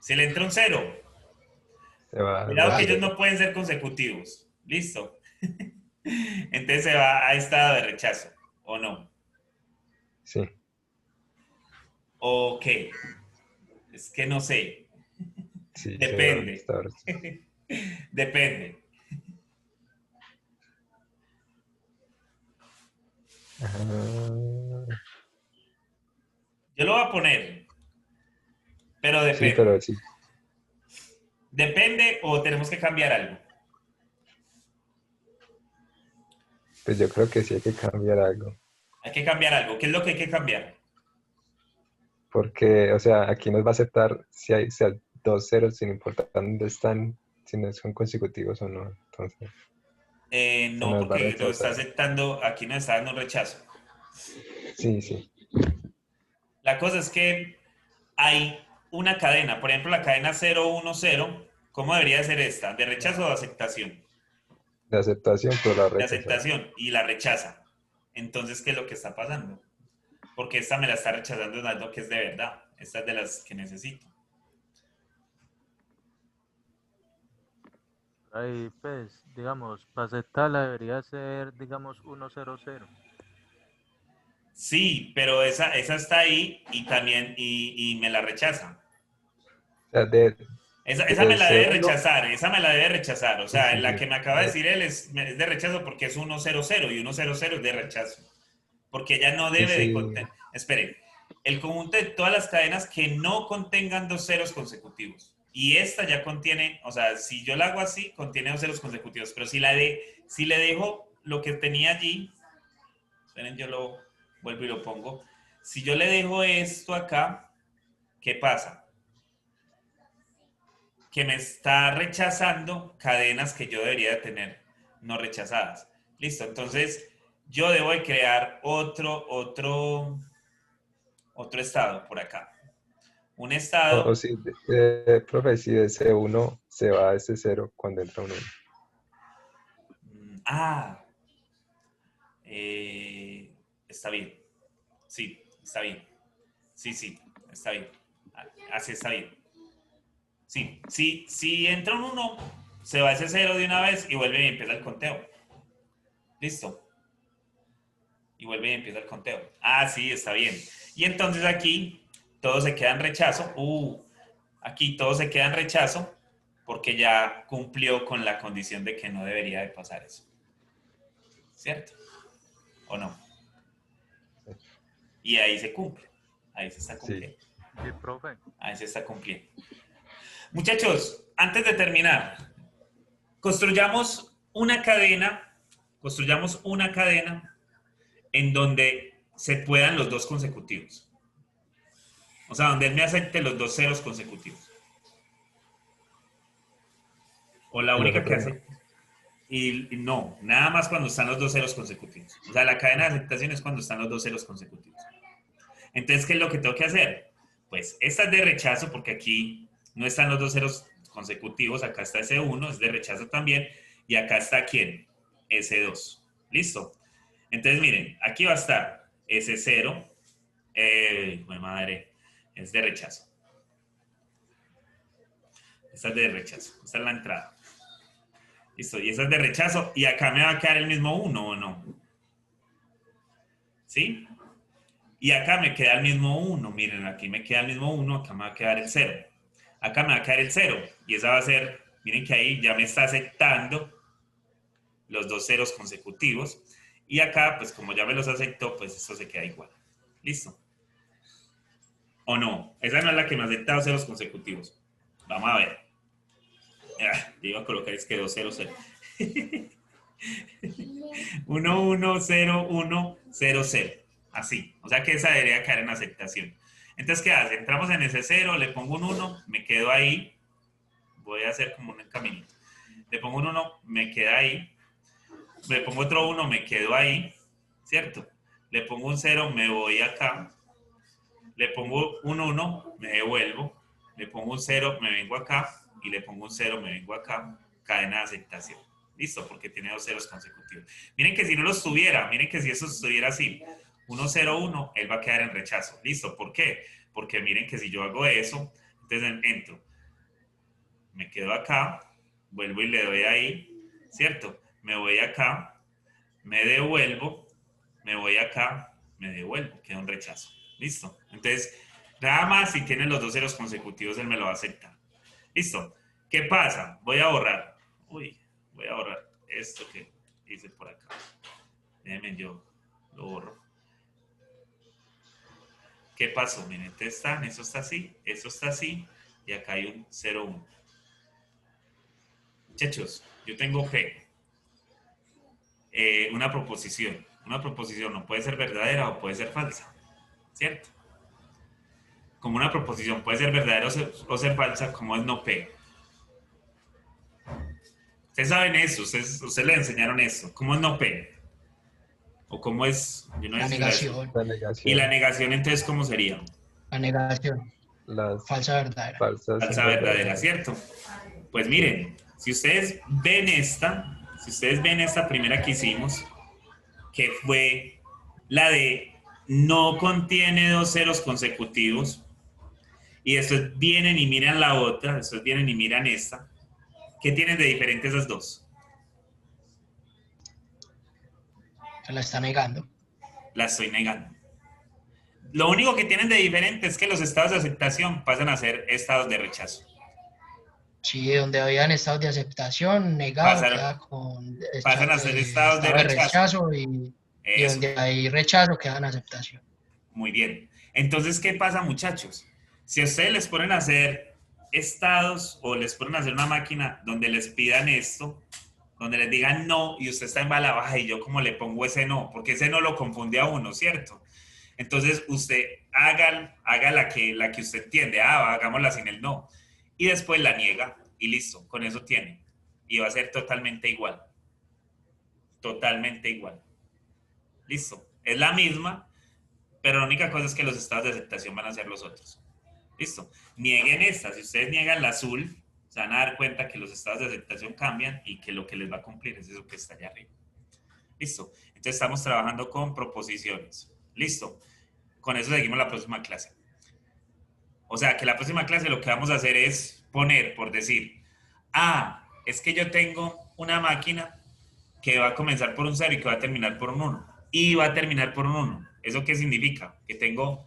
Si le entra un 0, Se va al cuidado que ellos 0. no pueden ser consecutivos. Listo. Entonces se va a estado de rechazo, ¿o no? Sí. Ok. Es que no sé. Sí, se va al Depende. estado de rechazo. Depende. Ajá. Yo lo voy a poner, pero Sí, depende. pero sí. ¿Depende o tenemos que cambiar algo? Pues yo creo que sí hay que cambiar algo. Hay que cambiar algo. ¿Qué es lo que hay que cambiar? Porque, o sea, aquí nos va a aceptar si hay 2 ceros sin importar dónde están, si no son consecutivos o no. Entonces, se No, nos va a porque lo está rechazar. aceptando, aquí nos está dando un rechazo. Sí, sí. La cosa es que hay una cadena, por ejemplo, la cadena 010, ¿cómo debería ser esta? ¿De rechazo o de aceptación? De aceptación, pero la De rechaza. aceptación y la rechaza. Entonces, ¿qué es lo que está pasando? Porque esta me la está rechazando dando que es de verdad. Esta es de las que necesito. Ahí, pues, digamos, para aceptarla debería ser, digamos, 100. Sí, pero esa está ahí y también, y me la rechaza. O sea, de Esa me la debe C1, rechazar, esa me la debe rechazar. O sí, sea, sí, en la sí. que me acaba de decir él es de rechazo porque es 100 y 100 es de rechazo. Porque ella no Sí, debe de sí. contener. Esperen, el conjunto de todas las cadenas que no contengan 2 ceros consecutivos. Y esta ya contiene, o sea, si yo la hago así, contiene 2 ceros consecutivos. Pero si le dejo lo que tenía allí, esperen, yo lo vuelvo y lo pongo. Si yo le dejo esto acá, ¿qué pasa? Que me está rechazando cadenas que yo debería de tener no rechazadas. Listo, entonces yo debo de crear otro estado por acá. Un O estado, si, profe, si de C1 se va a ese 0 cuando entra un 1. ah, está bien. Sí, está bien. Sí, está bien. Así está bien. Sí, si entra un 1, se va ese 0 de una vez y vuelve y empieza el conteo. Listo. Y vuelve y empieza el conteo. Ah, sí, está bien. Y entonces aquí todo se queda en rechazo. Aquí todo se queda en rechazo porque ya cumplió con la condición de que no debería de pasar eso. ¿Cierto? ¿O no? Y ahí se cumple. Ahí se está Sí. cumpliendo. Sí, profe. Ahí se está cumpliendo. Muchachos, antes de terminar, construyamos una cadena en donde se puedan los dos consecutivos. O sea, donde él me acepte los 2 ceros consecutivos. O la Y los única que otros no. hace. Y no, nada más cuando están los 2 ceros consecutivos. O sea, la cadena de aceptación es cuando están los 2 ceros consecutivos. Entonces, ¿qué es lo que tengo que hacer? Pues esta es de rechazo porque aquí no están los 2 ceros consecutivos. Acá está ese 1, es de rechazo también. Y acá está ¿quién? Ese 2. ¿Listo? Entonces, miren, aquí va a estar ese 0. Madre, es de rechazo. Esta es de rechazo. Esta es la entrada. Listo. Y esa es de rechazo. Y acá me va a quedar el mismo 1, ¿o no? ¿Sí? Y acá me queda el mismo 1. Miren, aquí me queda el mismo 1. Acá me va a quedar el 0. Acá me va a quedar el 0. Y esa va a ser, miren que ahí ya me está aceptando los dos ceros consecutivos. Y acá, pues como ya me los aceptó, pues esto se queda igual. ¿Listo? ¿O no? Esa no es la que me ha aceptado ceros consecutivos. Vamos a ver. Yo iba a colocar es que 2, 0, 0. 1, 1, 0, 1, 0, 0. Así. O sea que esa debería quedar en aceptación. Entonces, ¿qué hace? Entramos en ese 0, le pongo un 1, me quedo ahí. Voy a hacer como un caminito. Le pongo un 1, me queda ahí. Le pongo otro 1, me quedo ahí. ¿Cierto? Le pongo un 0, me voy acá. Le pongo un 1, me devuelvo. Le pongo un 0, me vengo acá. Y le pongo un 0, me vengo acá. Cadena de aceptación. ¿Listo? Porque tiene dos ceros consecutivos. Miren que si no los tuviera, miren que si eso estuviera así, 1, 0, 1, él va a quedar en rechazo. ¿Listo? ¿Por qué? Porque miren que si yo hago eso, entonces entro. Me quedo acá, vuelvo y le doy ahí, ¿cierto? Me voy acá, me devuelvo, me voy acá, me devuelvo, queda un rechazo. ¿Listo? Entonces, nada más si tiene los dos ceros consecutivos, él me lo va a aceptar. ¿Listo? ¿Qué pasa? Voy a borrar. Uy, voy a borrar esto que hice por acá. Déjenme, yo lo borro. ¿Qué pasó? Miren, eso está así, y acá hay un 0, 1. Muchachos, yo tengo P. Una proposición. Una proposición no puede ser verdadera o puede ser falsa. ¿Cierto? Como una proposición puede ser verdadera o ser falsa, como es no P. Ustedes saben eso, ustedes le enseñaron eso. ¿Cómo es no P? ¿O cómo es? Yo no La sé si negación. La negación. ¿Y la negación entonces cómo sería? La negación. Las Falsa verdadera. falsas Falsa son verdadera, verdaderas. ¿cierto? Pues miren, si ustedes ven esta primera que hicimos, que fue la de no contiene dos ceros consecutivos, y después vienen y miran la otra, después vienen y miran esta, ¿qué tienen de diferente esas dos? Se la está negando. La estoy negando. Lo único que tienen de diferente es que los estados de aceptación pasan a ser estados de rechazo. Sí, donde habían estados de aceptación, negado, Pasan- queda con pasan a ser estados de rechazo. y Eso. donde hay rechazo queda en aceptación. Muy bien. Entonces, ¿qué pasa, muchachos? Si a ustedes les ponen a hacer estados o les ponen a hacer una máquina donde les pidan esto, donde les digan no y usted está en bala baja y yo como le pongo ese no, porque ese no lo confunde a uno, ¿cierto? Entonces, usted haga la que usted entiende. Hagámosla sin el no. Y después la niega y listo, con eso tiene. Y va a ser totalmente igual. Totalmente igual. Listo. Es la misma, pero la única cosa es que los estados de aceptación van a ser los otros. Listo. Nieguen esta. Si ustedes niegan la azul, se van a dar cuenta que los estados de aceptación cambian y que lo que les va a cumplir es eso que está allá arriba. Listo. Entonces estamos trabajando con proposiciones. Listo. Con eso seguimos la próxima clase. O sea, que la próxima clase lo que vamos a hacer es poner, por decir, es que yo tengo una máquina que va a comenzar por un 0 y que va a terminar por un 1. Y va a terminar por un 1. ¿Eso qué significa? Que tengo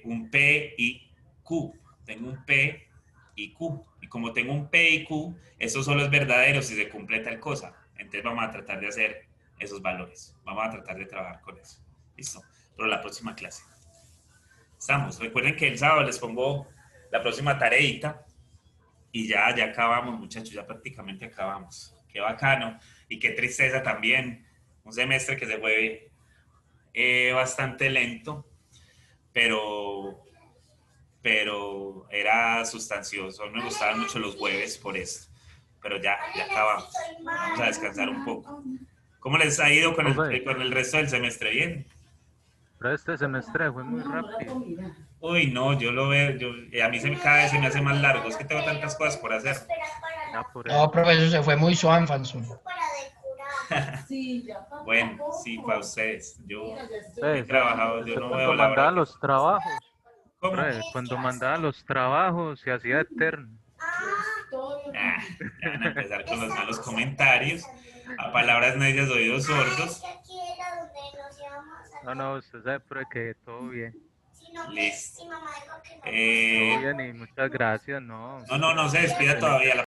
un P y Q. Tengo un P y Q. Y como tengo un P y Q, eso solo es verdadero si se cumple tal cosa. Entonces vamos a tratar de hacer esos valores. Vamos a tratar de trabajar con eso. ¿Listo? Pero la próxima clase. Estamos. Recuerden que el sábado les pongo la próxima tareita. Y ya acabamos, muchachos. Ya prácticamente acabamos. Qué bacano. Y qué tristeza también. Un semestre que se fue bastante lento. Pero era sustancioso. A mí me gustaban mucho los jueves por esto. Pero ya acabamos. Vamos a descansar un poco. ¿Cómo les ha ido con el resto del semestre? ¿Bien? Pero este semestre fue muy rápido. Uy, no, yo lo veo, a mí cada vez se me hace más largo, es que tengo tantas cosas por hacer. Ya por No, eso. profesor, se fue muy suave, Fanson. Bueno, sí, para ustedes. Yo he Pues, trabajado, yo usted no cuando veo la hora. mandaba los trabajos, ¿Cómo? cuando mandaba los trabajos se hacía eterno. Ya van a empezar con los malos comentarios, a palabras necias, oídos sordos. No, usted sabe pero que todo bien. Listo. Todo bien y muchas gracias, no. No se despida todavía.